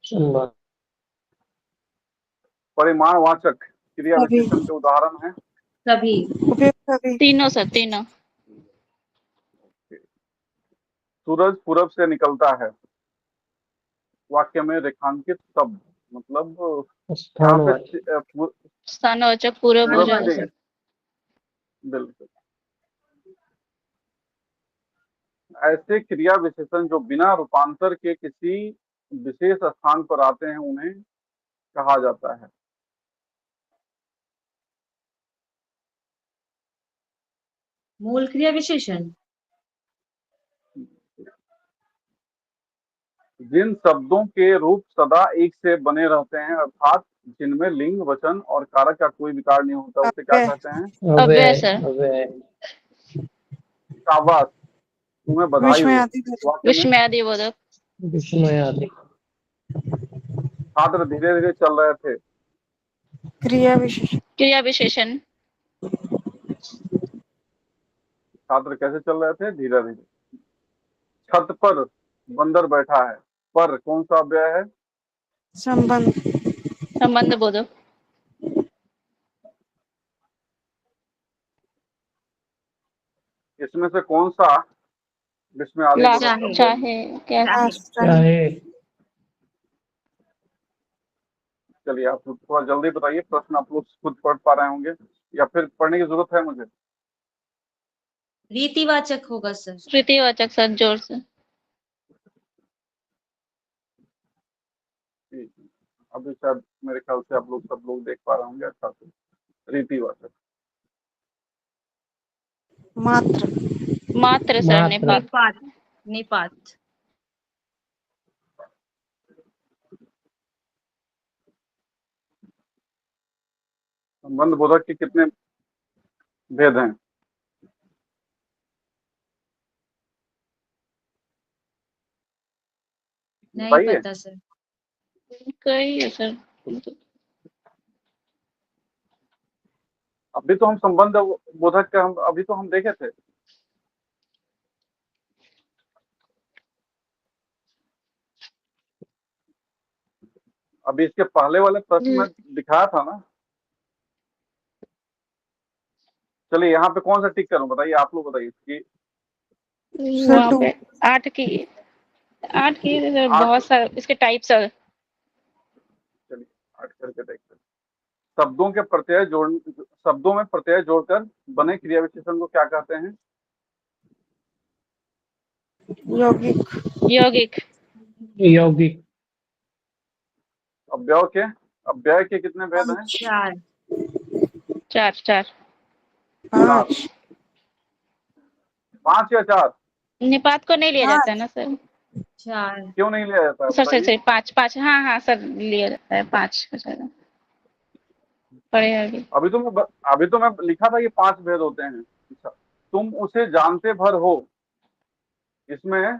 संबंध। परिमाणवाचक क्रिया सभी। विशेषण के उदाहरण हैं। सभी। उपयुक्त सभी। तीनों सर, तीनों। सूरज पूरब से निकलता है। वाक्य में रेखांकित शब्द मतलब यहाँ पे स्थानवाचक पूर्व हो पूरब जाएगा से। सर। बिल्कुल। ऐसे क्रिया विशेषण जो बिना रूपांतर के किसी विशेष स्थान पर आते हैं उन्हें कहा जाता है। मूल क्रिया विशेषण। जिन शब्दों के रूप सदा एक से बने रहते हैं अर्थात जिनमें लिंग वचन और कारक का कोई विकार नहीं होता उसे क्या अव्यय। कहते हैं? अव्यय सर। अव्यय। शाबाश, तुम्हें बधाई हो। विस्मयादि बोधक। वाक्य में विस्मयादि बोधक। विस्मयादि। छात्र धीरे धीरे चल रहे थे। क्रिया विशेषण। क्रिया विशेषण। छात्र कैसे चल रहे थे? धीरे धीरे। छत पर बंदर बैठा है। पर कौन सा अव्यय है? संबंध। संबंध बोधक। इसमें से कौन सा विस्मयादि बोधक लास्ट अव्यय है? चाहे क्या। चाहे। चलिए, आप थोड़ा जल्दी बताइए, प्रश्न आप लोग खुद पढ़ पा रहे होंगे या फिर पढ़ने की जरूरत है मुझे? रीतिवाचक होगा सर। रीतिवाचक सर, जोर से। ठीक है। अभी शायद मेरे ख्याल से आप लोग सब लोग देख पा रहे होंगे अच्छा से। रीतिवाचक। मात्र। मात्र सर, मात्र। निपात। निपात। निपात। संबंध बोधक के कितने भेद हैं? नहीं बताइए। पता सर। कई है सर। अभी तो हम संबंध बोधक का हम अभी तो हम देखे थे। अभी इसके पहले वाले प्रश्न में दिखाया था ना। चलिए, यहाँ पे कौन सा टिक करूं बताइए, आप लोग बताइए कि वहाँ पे 8 की सर, बहुत सारे इसके टाइप सर। चलिए 8 करके देखते हैं। शब्दों में प्रत्यय जोड़कर बने क्रिया विशेषण को क्या कहते हैं? यौगिक। यौगिक। यौगिक। अव्यय के कितने भेद हैं? 4। 4 4। 5। 5 या 4? निपात को नहीं लिया जाता है ना सर। 4। क्यों नहीं लिया जाता है सर सर बताइए? सर 5 5। हाँ हाँ सर, लिया जाता है 5 सर। पढ़े आगे। अभी तो मैं लिखा था ये 5 भेद होते हैं। अच्छा, तुम उसे जानते भर हो इसमें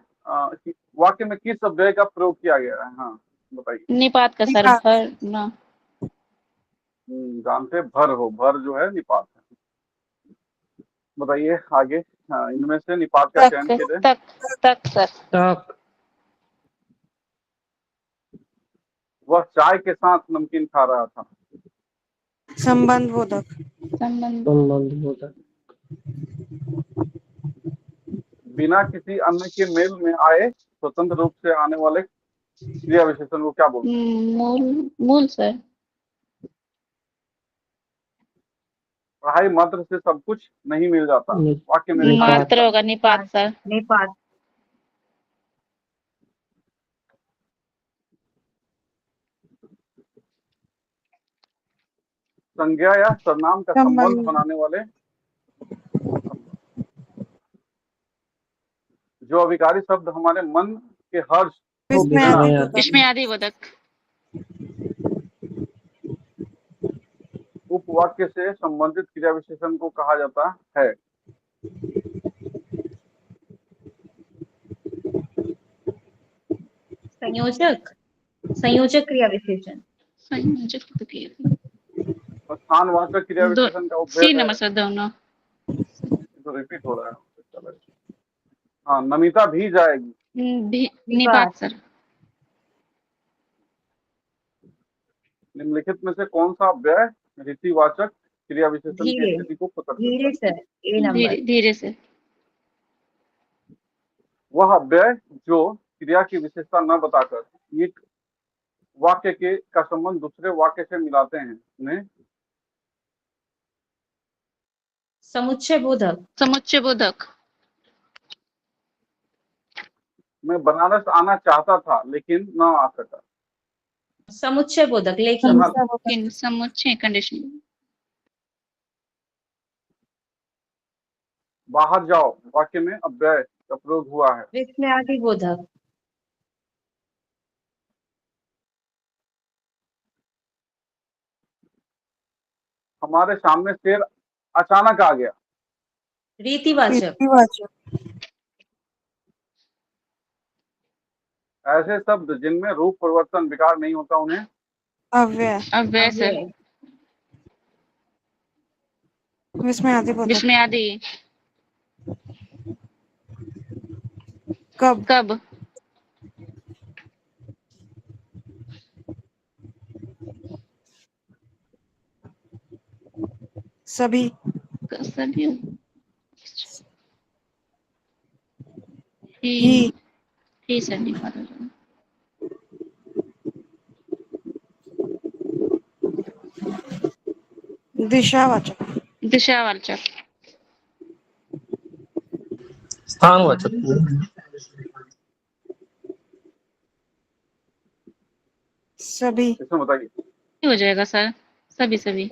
वाक्य में किस अव्यय का प्रयोग किया गया है? हाँ बताइए। निपात का सर, निपात। भर ना। जानते भर हो, भर जो है निपात है। बताइए आगे। हाँ, इनमें से निपात का चयन कीजिए। तक तक सर। तक। वह चाय के साथ नमकीन खा रहा था। संबंध बोधक। संबंध। संबंध बोधक। बिना किसी अन्य के मेल में आए स्वतंत्र रूप से आने वाले क्रिया विशेषण को क्या बोलते हैं? मूल मूल सर। पढ़ाई मात्र से सब कुछ नहीं मिल जाता। नि- वाक्य में निपात। मात्र होगा निपात सर। निपात। संज्ञा या सर्वनाम का संबंध संबंध। बनाने वाले जो अभिकारी शब्द हमारे मन के हर्ष को विस्मयादि बिना बोधक। विस्मयादि बोधक। उपवाक्य से संबंधित क्रिया विशेषण को कहा जाता है। संयोजक। संयोजक क्रिया विशेषण। संयोजक तो किया। और स्थानवाचक क्रिया दो विशेषण का सी उपभेद है। नंबर सर दोनों। तो रिपीट हो रहा है। चलो। हाँ, नमिता भी जाएगी। निपात सर। निम्नलिखित में से कौन सा अव्यय रीतिवाचक क्रिया विशेषण की धीरे। स्थिति को प्रकट करता धीरे है? सर, ए नंबर। धीरे धीरे से। वह अव्यय जो क्रिया की विशेषता न बताकर एक वाक्य के का संबंध दूसरे वाक्य से मिलाते हैं उन्हें समुच्चय बोधक। समुच्चय बोधक। मैं बनारस आना चाहता था लेकिन न आ सका। समुच्चय बोधक, लेकिन। समुच्चय बोधक। किन समुच्चय कंडीशन। बाहर जाओ वाक्य में अव्यय का प्रयोग हुआ है। विस्मयादि बोधक। हमारे सामने शेर अचानक आ गया। रीतिवाचक। रीतिवाचक। ऐसे शब्द जिनमें रूप परिवर्तन विकार नहीं होता उन्हें अव्यय। अव्यय सर। अव्यय। विस्मयादि बोधक। विस्मयादि। कब। कब। सभी। सभी। ही। ही सर निपात हो जाएगा। दिशावाचक। दिशावाचक। स्थानवाचक। सभी। इसमें बताइए। हो जाएगा सर। सभी सभी।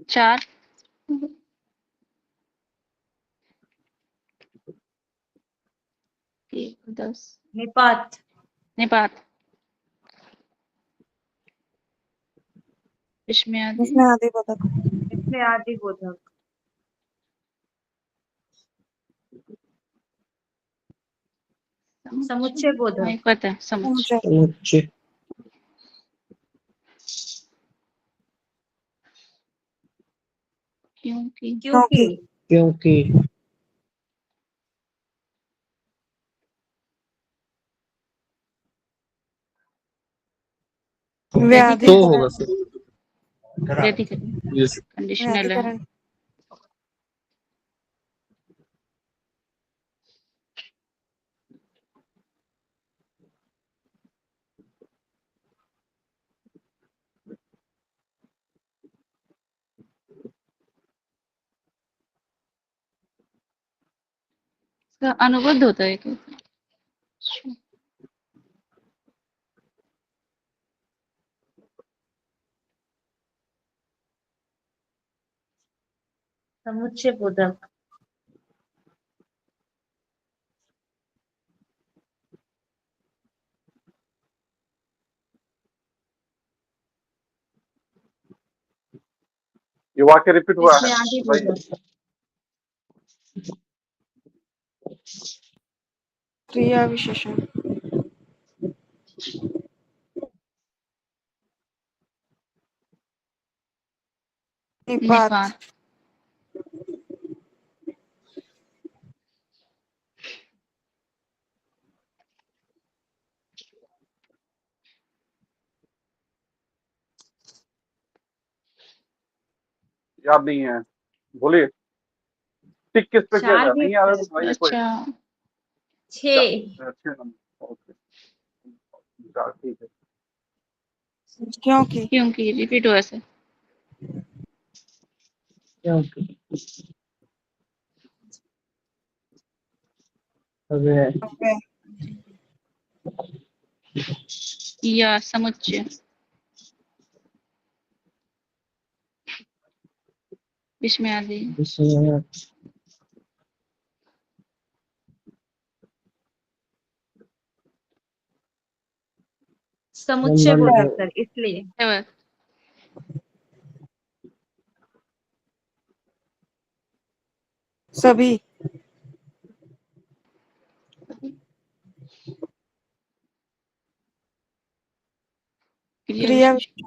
चार। एक 10। निपात। निपात। विस्मयादि। विस्मयादि बोधक। विस्मयादि बोधक। समुच्चय बोधक। नहीं पता है समुच्चय। समुच्चय। समुच्चय। क्योंकि। क्योंकि। क्योंकि। व्याधि तो करण। होगा सर। व्यधिकरण यस। कंडीशनल है। व्याधिकरण। इसका अनुबद्ध होता है क्या? समुच्चय बोधक। ये वाक्य रिपीट हुआ है, इसमें आदि बताइए। बोधक। क्रिया विशेषण निपात निपात। याद नहीं है, बोलिए। टिक किस पे किया 4 जाए, भी नहीं याद है तो बताइए कोई। अच्छा 6। अच्छे नंबर, ओके, 4 ठीक है। क्योंकि क्योंकि रिपीट हुआ से। क्योंकि अव्यय अव्यय या समुच्चय। इसमें आदि। विषय समुच्चय संबंध बोधक सर, इसलिए। है। सभी क्रिया क्रिया विशेषण।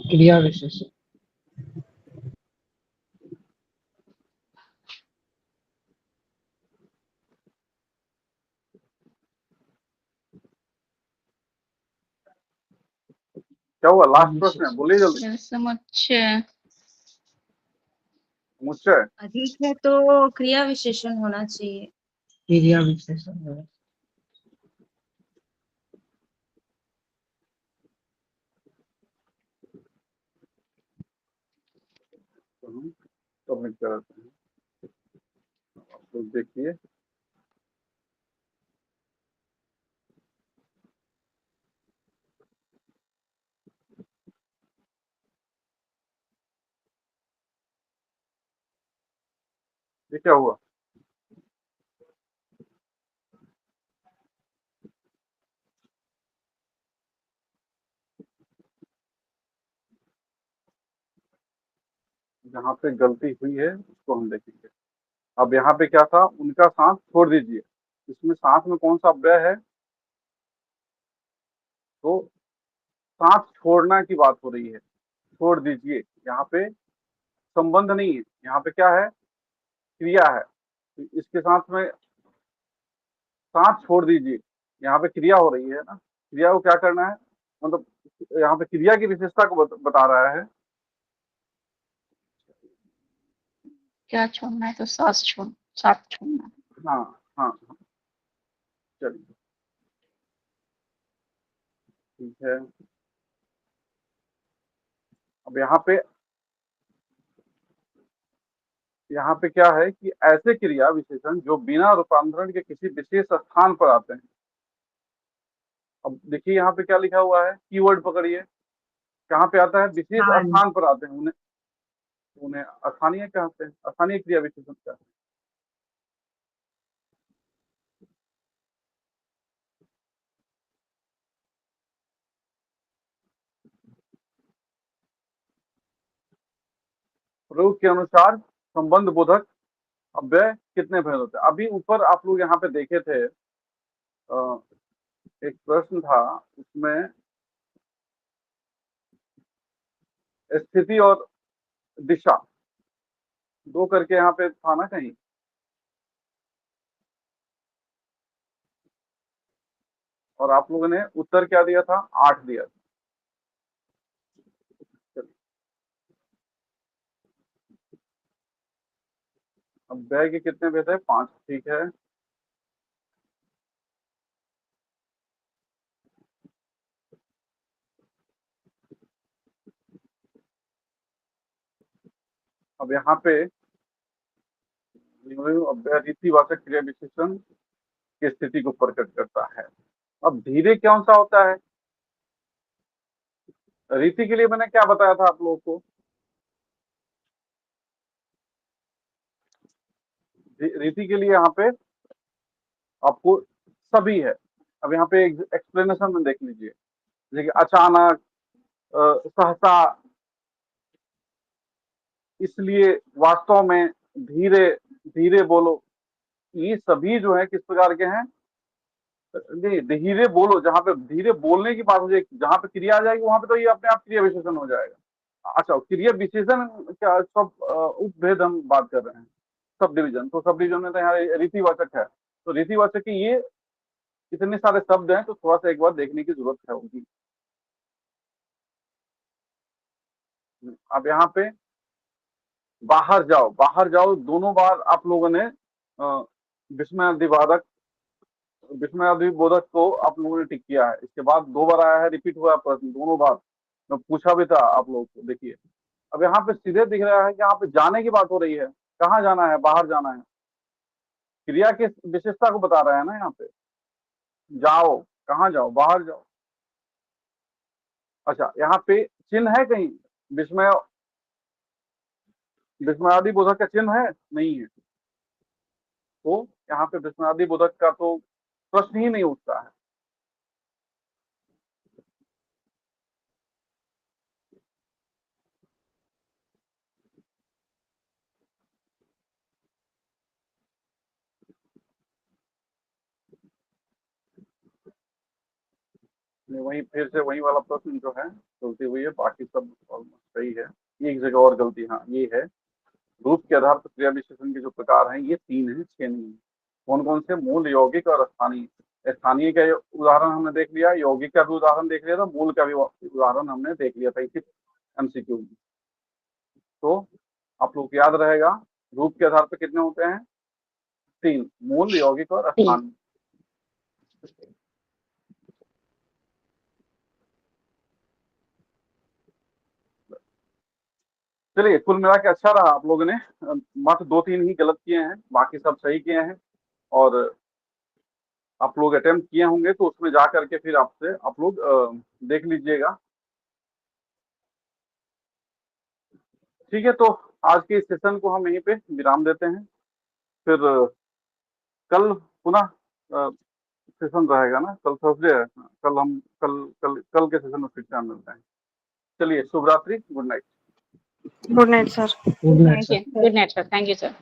क्रिया विशेषण क्या हुआ, लास्ट प्रश्न है, बोलिए जल्दी। समुच्चय। मुझसे अधिक है तो क्रिया विशेषण होना चाहिए। क्रिया विशेषण है। सबमिट कराते हैं, आप लोग देखिए। ये क्या हुआ, जहाँ पे गलती हुई है उसको हम देखेंगे। अब यहाँ पे क्या था, उनका सांस छोड़ दीजिए, इसमें सांस में कौन सा अव्यय है, तो सांस छोड़ना की बात हो रही है, छोड़ दीजिए। यहाँ पे संबंध नहीं है, यहाँ पे क्या है, क्रिया है। तो इसके साथ में सांस छोड़ दीजिए, यहाँ पे क्रिया हो रही है ना, क्रिया को क्या करना है, मतलब यहाँ पे क्रिया की विशेषता को बता रहा है। क्या छोड़ना है तो साथ छोड़ना है। हाँ हाँ हाँ, चलिए ठीक है। अब यहाँ पे क्या है कि ऐसे क्रिया विशेषण जो बिना रूपांतरण के किसी विशेष स्थान पर आते हैं। अब देखिए यहाँ पे क्या लिखा हुआ है, कीवर्ड पकड़िए, कहाँ पे आता है, विशेष स्थान। स्थान पर आते हैं, उन्हें उन्हें स्थानीय कहते हैं, स्थानीय क्रिया विशेषण क्या है। प्रयोग के अनुसार संबंध बोधक अव्यय कितने भेद होते हैं। अभी ऊपर आप लोग यहाँ पे देखे थे, एक प्रश्न था, उसमें स्थिति और दिशा दो करके यहाँ पे था ना कहीं, और आप लोगों ने उत्तर क्या दिया था, 8 दिया था। चलिए, अब व्यय के कितने भेद है, 5, ठीक है। अब यहाँ पे अव्यय रीतिवाचक क्रिया विशेषण की स्थिति को प्रकट करता है। अब धीरे कौन सा होता है, रीति के लिए मैंने क्या बताया था आप लोगों को, रीति के लिए यहाँ पे आपको सभी है। अब यहाँ पे एक्सप्लेनेशन में देख लीजिए, जैसे कि अचानक, सहसा, इसलिए वास्तव में धीरे धीरे बोलो, ये सभी जो है किस प्रकार के हैं? नहीं, धीरे बोलो, जहाँ पे धीरे बोलने की बात हो जाएगी, जहाँ पे क्रिया आ जाएगी वहां पे तो ये अपने आप क्रिया विशेषण हो जाएगा। अच्छा, क्रिया विशेषण क्या सब उपभेद हम बात कर रहे हैं, सब डिवीजन। तो सब डिवीजन में तो यहाँ रीतिवाचक है, तो रीतिवाचक की ये इतने सारे शब्द हैं, तो थोड़ा सा एक बार देखने की जरूरत है उनकी। अब यहाँ पे बाहर जाओ, बाहर जाओ दोनों बार आप लोगों ने विस्मयादिवादक विस्मयादिबोधक को आप लोगों ने टिक किया है। इसके बाद 2 बार आया है, रिपीट हुआ प्रश्न दोनों बार, मैं पूछा भी था आप लोग को। देखिए अब यहाँ पे सीधे दिख रहा है कि यहाँ पे जाने की बात हो रही है। कहाँ जाना है? बाहर जाना है। क्रिया की विशेषता को बता रहा है ना यहाँ पे। जाओ, कहाँ जाओ? बाहर जाओ। अच्छा, यहाँ पे चिन्ह है कहीं? विस्मयादिबोधक का चिन्ह है? नहीं है। तो यहाँ पे विस्मयादिबोधक का तो प्रश्न ही नहीं उठता है। वही फिर से वही वाला प्रश्न जो है गलती हुई है, बाकी सब ऑलमोस्ट सही है। एक जगह और गलती, हाँ ये है, रूप के आधार पर क्रिया विशेषण के जो प्रकार हैं ये 3 हैं, 6 नहीं है। कौन कौन से? मूल, यौगिक और स्थानीय। स्थानीय का उदाहरण हमने देख लिया, यौगिक का भी उदाहरण देख लिया था, मूल का भी उदाहरण हमने देख लिया था इसी MCQ में। तो आप लोग को याद रहेगा, रूप के आधार पर कितने होते हैं? 3, मूल, यौगिक और स्थानीय। चलिए, कुल मिला के अच्छा रहा। आप लोगों ने मात्र 2-3 ही गलत किए हैं, बाकी सब सही किए हैं। और आप लोग अटेम्प्ट किए होंगे तो उसमें जा करके फिर आपसे आप लोग देख लीजिएगा। ठीक है, तो आज के इस सेशन को हम यहीं पे विराम देते हैं। फिर कल पुनः सेशन रहेगा ना, कल थर्सडे है। कल हम कल के सेशन में फिर से हम मिलते हैं। चलिए, शुभ रात्रि, good night. Good night sir. Good night sir. Good night sir, thank you sir.